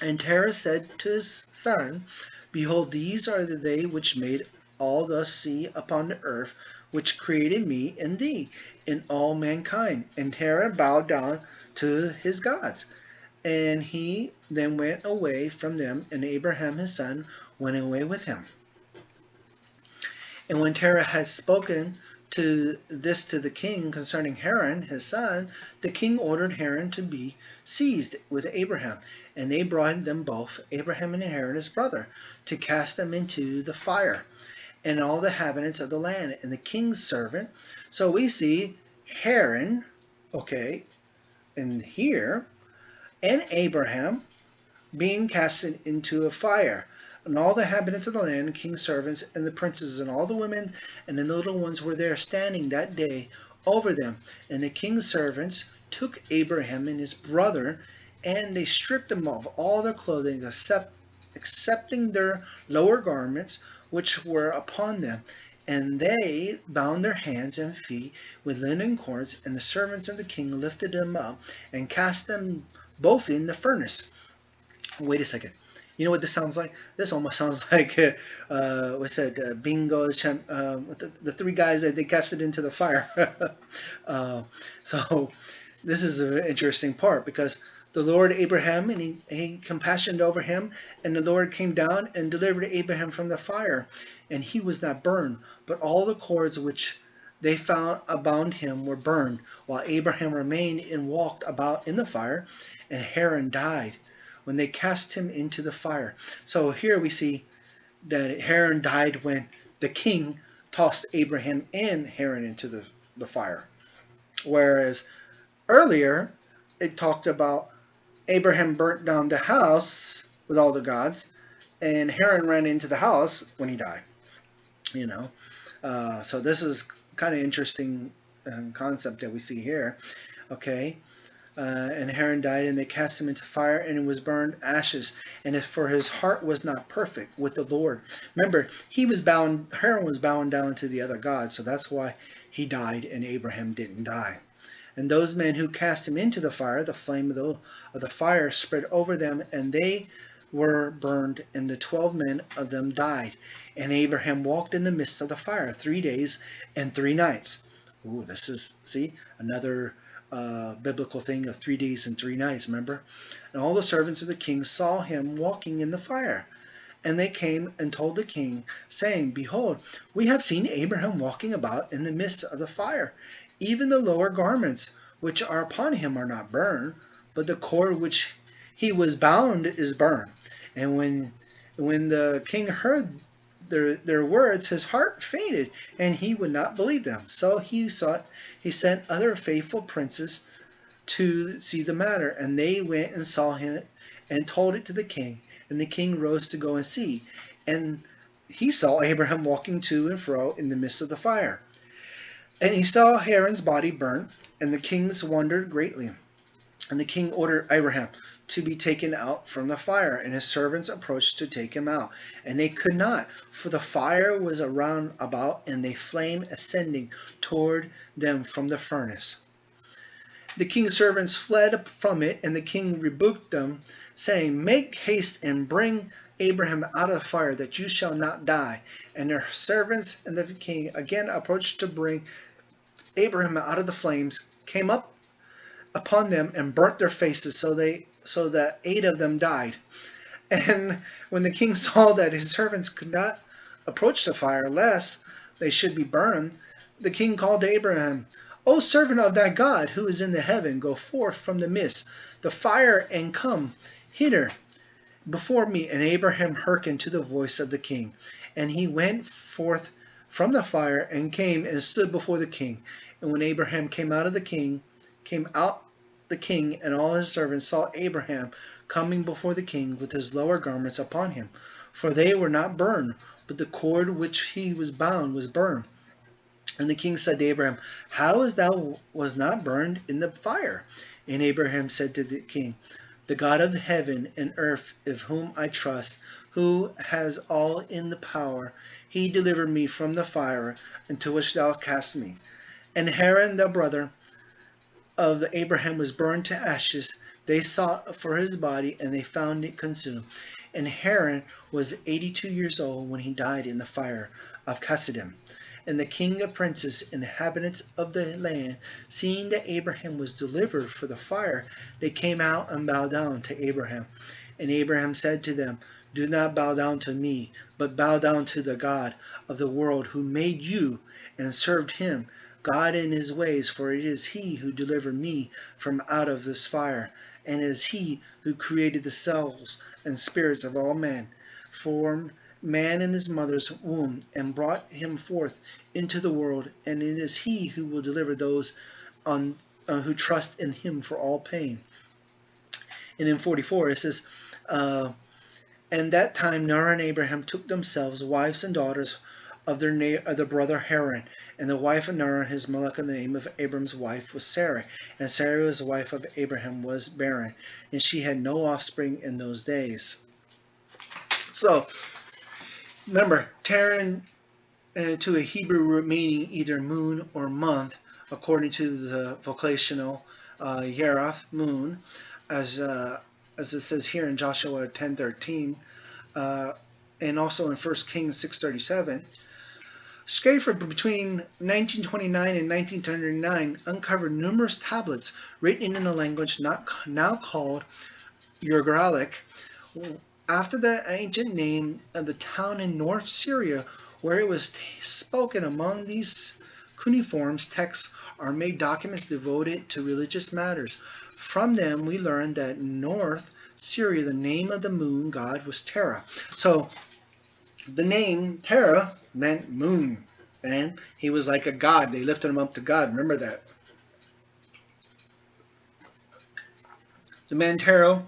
And Terah said to his son, Behold, these are they which made all the sea upon the earth, which created me and thee, and all mankind. And Terah bowed down to his gods. And he then went away from them, and Abraham his son went away with him. And when Terah had spoken to the king concerning Haran his son, the king ordered Haran to be seized with Abraham. And they brought them both, Abraham and Haran his brother, to cast them into the fire, and all the inhabitants of the land, and the king's servant. So we see Haran, okay, in here, and Abraham being casted into a fire. And all the inhabitants of the land, king's servants, and the princes, and all the women, and the little ones were there standing that day over them. And the king's servants took Abraham and his brother, and they stripped them of all their clothing, excepting their lower garments, which were upon them. And they bound their hands and feet with linen cords, and the servants of the king lifted them up and cast them both in the furnace. Wait a second. You know what this sounds like? This almost sounds like what's that? Bingo. The three guys that they casted into the fire. So this is an interesting part, because the Lord Abraham, and he compassioned over him, and the Lord came down and delivered Abraham from the fire, and he was not burned, but all the cords which they found bound him were burned, while Abraham remained and walked about in the fire, and Haran died when they cast him into the fire. So here we see that Haran died when the king tossed Abraham and Haran into the fire. Whereas earlier it talked about Abraham burnt down the house with all the gods, and Haran ran into the house when he died. You know, so this is kind of interesting concept that we see here. Okay. And Haran died, and they cast him into fire, and it was burned ashes. And for his heart was not perfect with the Lord. Remember, Haran was bound down to the other gods, so that's why he died, and Abraham didn't die. And those men who cast him into the fire, the flame of the fire spread over them, and they were burned, and the 12 men of them died. And Abraham walked in the midst of the fire 3 days and 3 nights. Ooh, this is, see, another biblical thing of 3 days and 3 nights, remember? And all the servants of the king saw him walking in the fire. And they came and told the king, saying, Behold, we have seen Abraham walking about in the midst of the fire. Even the lower garments which are upon him are not burned, but the cord which he was bound is burned. And when the king heard their words, his heart fainted, and he would not believe them. So he sent other faithful princes to see the matter, and they went and saw him and told it to the king. And the king rose to go and see, and he saw Abraham walking to and fro in the midst of the fire. And he saw Haran's body burnt, and the kings wondered greatly. And the king ordered Abraham to be taken out from the fire, and his servants approached to take him out. And they could not, for the fire was around about, and the flame ascending toward them from the furnace. The king's servants fled from it, and the king rebuked them, saying, Make haste and bring Abraham out of the fire, that you shall not die. And their servants and the king again approached to bring Abraham out of the flames, came up upon them and burnt their faces, so that 8 of them died. And when the king saw that his servants could not approach the fire, lest they should be burned, the king called to Abraham, O servant of thy God, who is in the heaven, go forth from the midst, the fire, and come hither before me. And Abraham hearkened to the voice of the king. And he went forth from the fire, and came and stood before the king. And when Abraham came out, the king and all his servants saw Abraham coming before the king with his lower garments upon him, for they were not burned, but the cord which he was bound was burned. And the king said to Abraham, How is thou was not burned in the fire? And Abraham said to the king, The God of heaven and earth, of whom I trust, who has all in the power, he delivered me from the fire into which thou cast me. And Haran, the brother of Abraham, was burned to ashes. They sought for his body, and they found it consumed. And Haran was 82 years old when he died in the fire of Kasdim. And the king of princes, inhabitants of the land, seeing that Abraham was delivered for the fire, they came out and bowed down to Abraham. And Abraham said to them, Do not bow down to me, but bow down to the God of the world, who made you, and served him, God in his ways, for it is he who delivered me from out of this fire, and it is he who created the souls and spirits of all men, formed man in his mother's womb, and brought him forth into the world, and it is he who will deliver those who trust in him for all pain. And in 44 it says, And that time Nahor and Abraham took themselves wives and daughters of their brother Haran, and the wife of Nahor, his Malachah, the name of Abram's wife, was Sarah, and Sarah was the wife of Abraham, was barren, and she had no offspring in those days. So, remember, Terah to a Hebrew root meaning either moon or month, according to the vocational Yerath, moon, as it says here in Joshua 10:13, and also in 1 Kings 6:37. Schaeffer, between 1929 and 1939, uncovered numerous tablets written in a language now called Ugaritic, after the ancient name of the town in North Syria where it was spoken. Among these cuneiform texts are made documents devoted to religious matters. From them we learn that North Syria, the name of the moon god, was Terah. So the name Terah meant moon, and he was like a god. They lifted him up to God. Remember that. The man Terah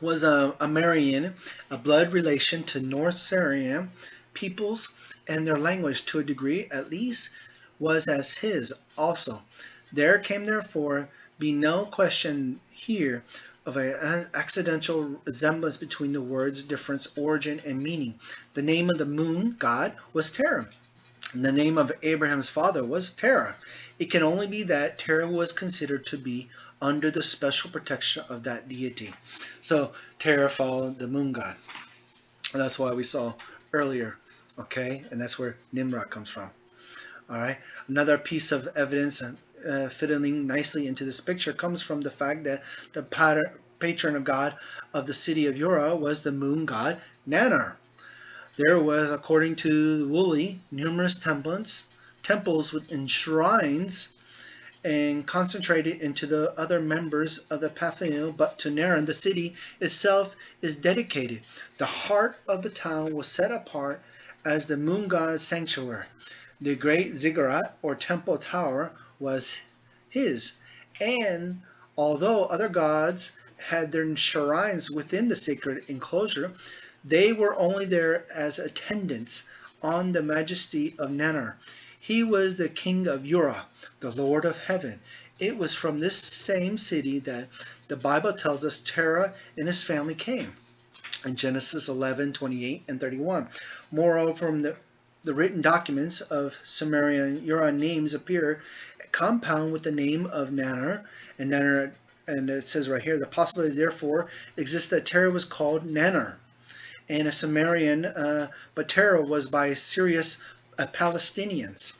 was a Marian, a blood relation to North Syrian peoples, and their language, to a degree at least, was as his also. There came therefore be no question here of an accidental resemblance between the words' difference, origin, and meaning. The name of the moon god was Terah, and the name of Abraham's father was Terah. It can only be that Terah was considered to be under the special protection of that deity. So Terah followed the moon god. And that's why we saw earlier, okay? And that's where Nimrod comes from. All right. Another piece of evidence fitting nicely into this picture comes from the fact that the patron of God of the city of Ura was the moon god Nannar. There was, according to Woolley, numerous temples within shrines and concentrated into the other members of the pantheon, but to Nannar, the city itself is dedicated. The heart of the town was set apart as the moon god's sanctuary. The great ziggurat, or temple tower, was his, and although other gods had their shrines within the sacred enclosure, they were only there as attendants on the majesty of Nannar. He was the king of Ura, the Lord of heaven. It was from this same city that the Bible tells us Terah and his family came in Genesis 11:28 and 31. Moreover, from the written documents of Sumerian Ura, names appear compound with the name of Nannar, and it says right here, the possibility therefore exists that Terah was called Nannar, and a Sumerian, but Terah was by Syria's Palestinians.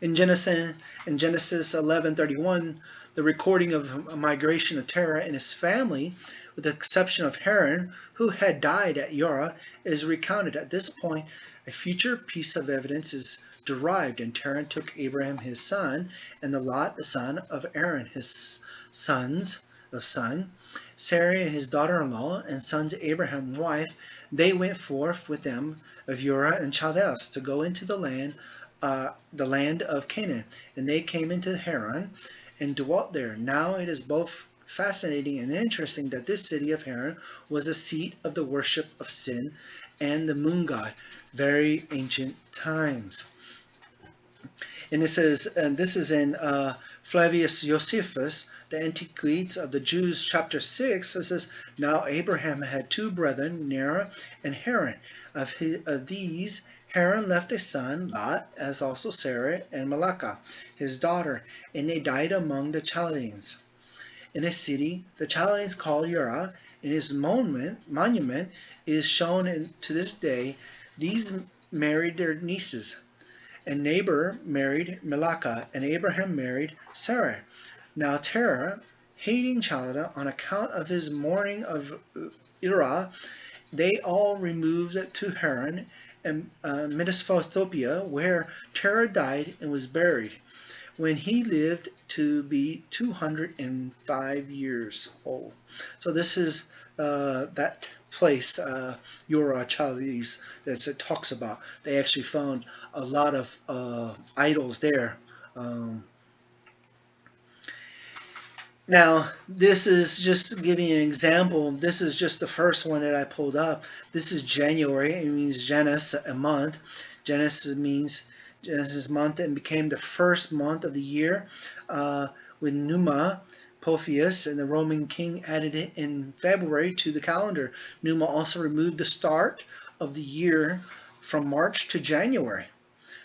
In Genesis 11:31, the recording of a migration of Terah and his family, with the exception of Haran, who had died at Ura, is recounted. At this point, a future piece of evidence is derived, and Terah took Abraham his son, and the Lot the son of Aaron his son, Sarai and his daughter-in-law, and sons Abraham wife. They went forth with them of Ura and Chaldees to go into the land of Canaan, and they came into Haran and dwelt there. Now it is both fascinating and interesting that this city of Haran was a seat of the worship of Sin and the moon god, very ancient times. And it says, and this is in Flavius Josephus, the Antiquities of the Jews, chapter 6. It says, now Abraham had two brethren, Nerah and Haran. Of these, Haran left a son, Lot, as also Sarah and Malachah, his daughter, and they died among the Chaldeans. In a city, the Chaldeans called Ura, and his monument is shown to this day. These married their nieces. And Nabor married Malachah, and Abraham married Sarah. Now Terah, hating Chaldea on account of his mourning of Ura, they all removed to Haran and Mesopotamia, where Terah died and was buried, when he lived to be 205 years old. So this is that place, Ura, Chaldees, that it talks about. They actually found a lot of idols there. Now, this is just giving an example. This is just the first one that I pulled up. This is January. It means Janus, a month. Janus means Genesis month, and became the first month of the year with Numa Pompeius, and the Roman king added it in February to the calendar. Numa also removed the start of the year from March to January.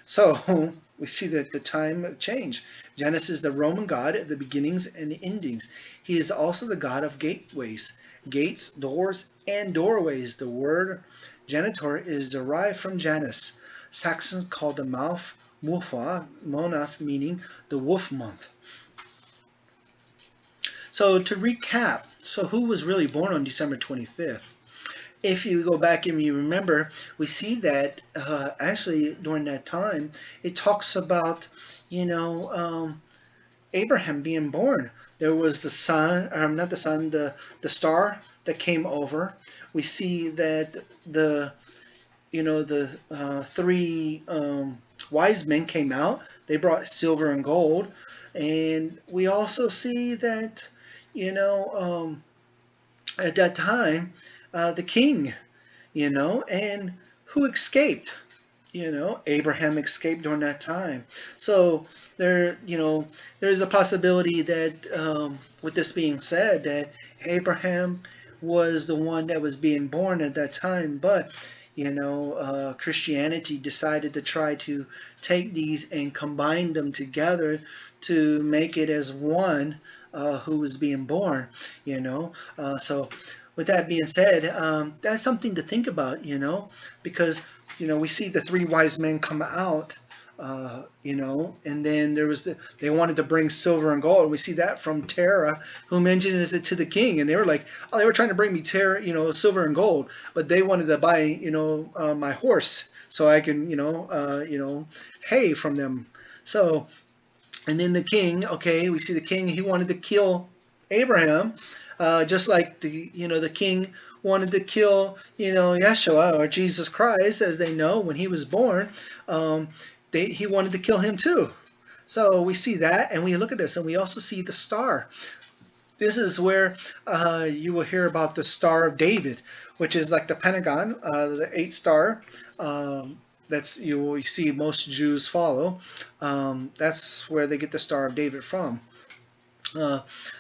So we see that the time changed. Janus is the Roman god of the beginnings and the endings. He is also the god of gateways, gates, doors, and doorways. The word janitor is derived from Janus. Saxons called the month Monath, meaning the wolf month. So to recap, so who was really born on December 25th? If you go back and you remember, we see that actually during that time, it talks about, Abraham being born. There was the sun, not the sun, the star that came over. We see that the three wise men came out. They brought silver and gold. And we also see that, at that time, the king, and who escaped? Abraham escaped during that time. So there's a possibility that, with this being said, that Abraham was the one that was being born at that time. But Christianity decided to try to take these and combine them together to make it as one who was being born. So with that being said, that's something to think about, because we see the three wise men come out, and then they wanted to bring silver and gold. We see that from Terah, who mentions it to the king, and they were like, oh, they were trying to bring me silver and gold, but they wanted to buy, my horse so I can, hay from them. So, and then the king, we see the king, he wanted to kill Abraham, just like the king wanted to kill, Yeshua or Jesus Christ, as they know, when he was born. He wanted to kill him too. So we see that, and we look at this, and we also see the star. This is where you will hear about the Star of David, which is like the Pentagon, the 8th star. That's you see most Jews follow. That's where they get the Star of David from.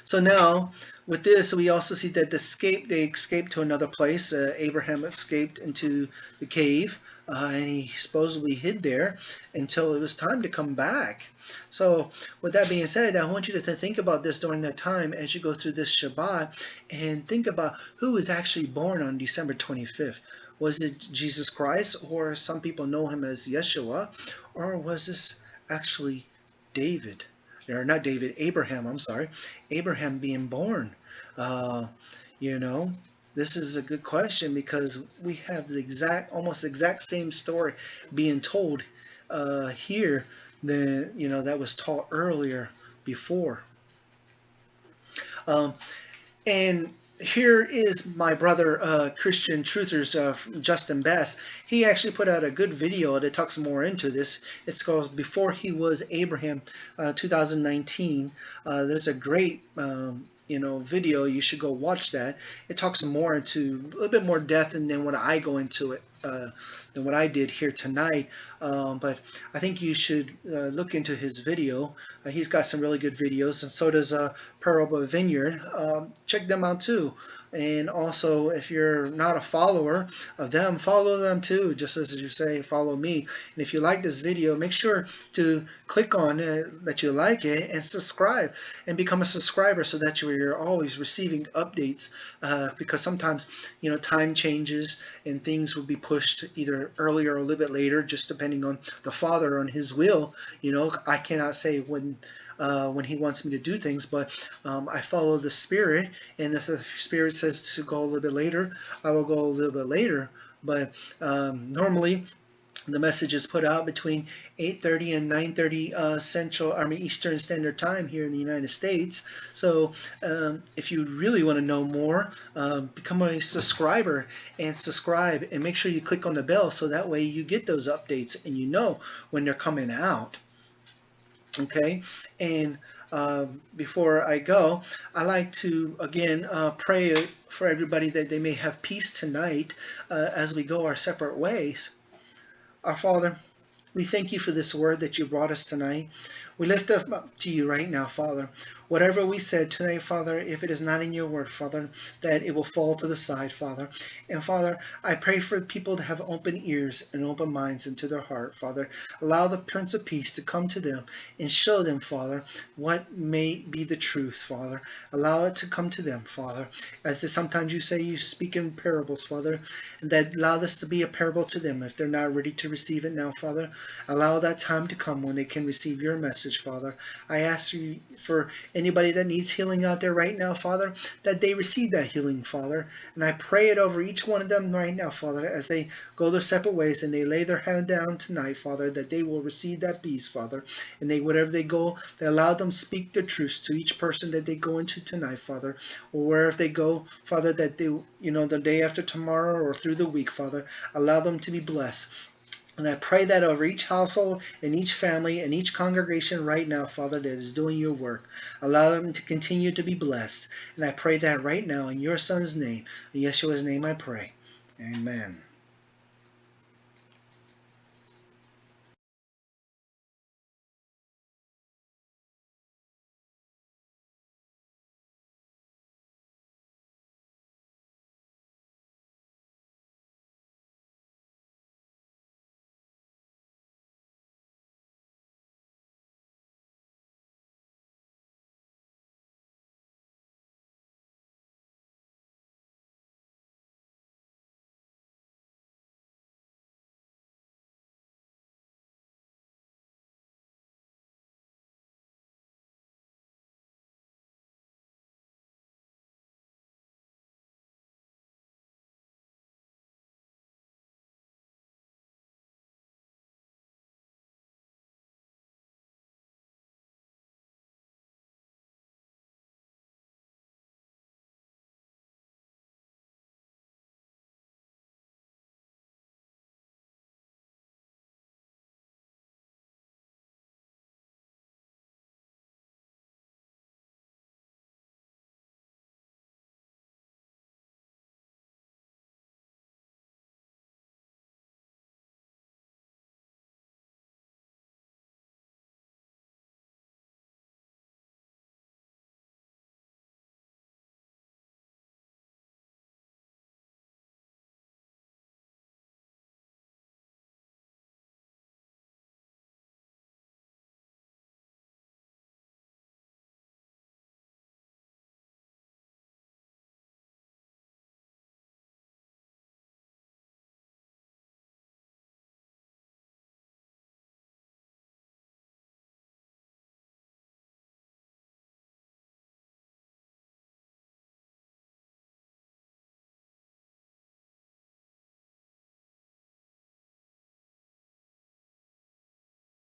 So now with this, we also see that they escaped to another place. Abraham escaped into the cave, and he supposedly hid there until it was time to come back. So with that being said, I want you to think about this during that time as you go through this Shabbat, and think about who was actually born on December 25th. Was it Jesus Christ, or some people know him as Yeshua, or was this actually David, or not David, Abraham, I'm sorry, Abraham being born? You know, this is a good question because we have the almost exact same story being told here than, that was taught earlier before. And here is my brother, Christian Truthers, Justin Bass. He actually put out a good video that talks more into this. It's called Before He Was Abraham, 2019. There's a great video. You should go watch that. It talks more into a little bit more depth than what I go into it, than what I did here tonight. But I think you should look into his video. He's got some really good videos, and so does Parable Vineyard. Check them out too. And also, if you're not a follower of them, follow them too, just as you say, follow me. And if you like this video, make sure to click on it, that you like it, and subscribe, and become a subscriber so that you're always receiving updates, because sometimes, time changes and things will be pushed either earlier or a little bit later, just depending on the Father, on His will. I cannot say when He wants me to do things, but I follow the Spirit, and if the Spirit says to go a little bit later, I will go a little bit later. But normally the message is put out between 8:30 and 9:30 Eastern Standard Time here in the United States. So if you really want to know more, become a subscriber and subscribe, and make sure you click on the bell so that way you get those updates and you know when they're coming out. Okay, and before I go, I like to again pray for everybody that they may have peace tonight as we go our separate ways. Our Father, we thank you for this word that you brought us tonight. We lift them up to you right now, Father. Whatever we said tonight, Father, if it is not in your word, Father, that it will fall to the side, Father. And Father, I pray for people to have open ears and open minds into their heart, Father. Allow the Prince of Peace to come to them and show them, Father, what may be the truth, Father. Allow it to come to them, Father. As sometimes you say you speak in parables, Father, and that allow this to be a parable to them if they're not ready to receive it now, Father. Allow that time to come when they can receive your message, Father. I ask you for anybody that needs healing out there right now, Father, that they receive that healing, Father. And I pray it over each one of them right now, Father, as they go their separate ways and they lay their hand down tonight, Father, that they will receive that peace, Father. And they, wherever they go, they allow them speak the truth to each person that they go into tonight, Father. Or wherever they go, Father, that they, the day after tomorrow or through the week, Father, allow them to be blessed. And I pray that over each household and each family and each congregation right now, Father, that is doing your work. Allow them to continue to be blessed. And I pray that right now in your Son's name, in Yeshua's name I pray. Amen.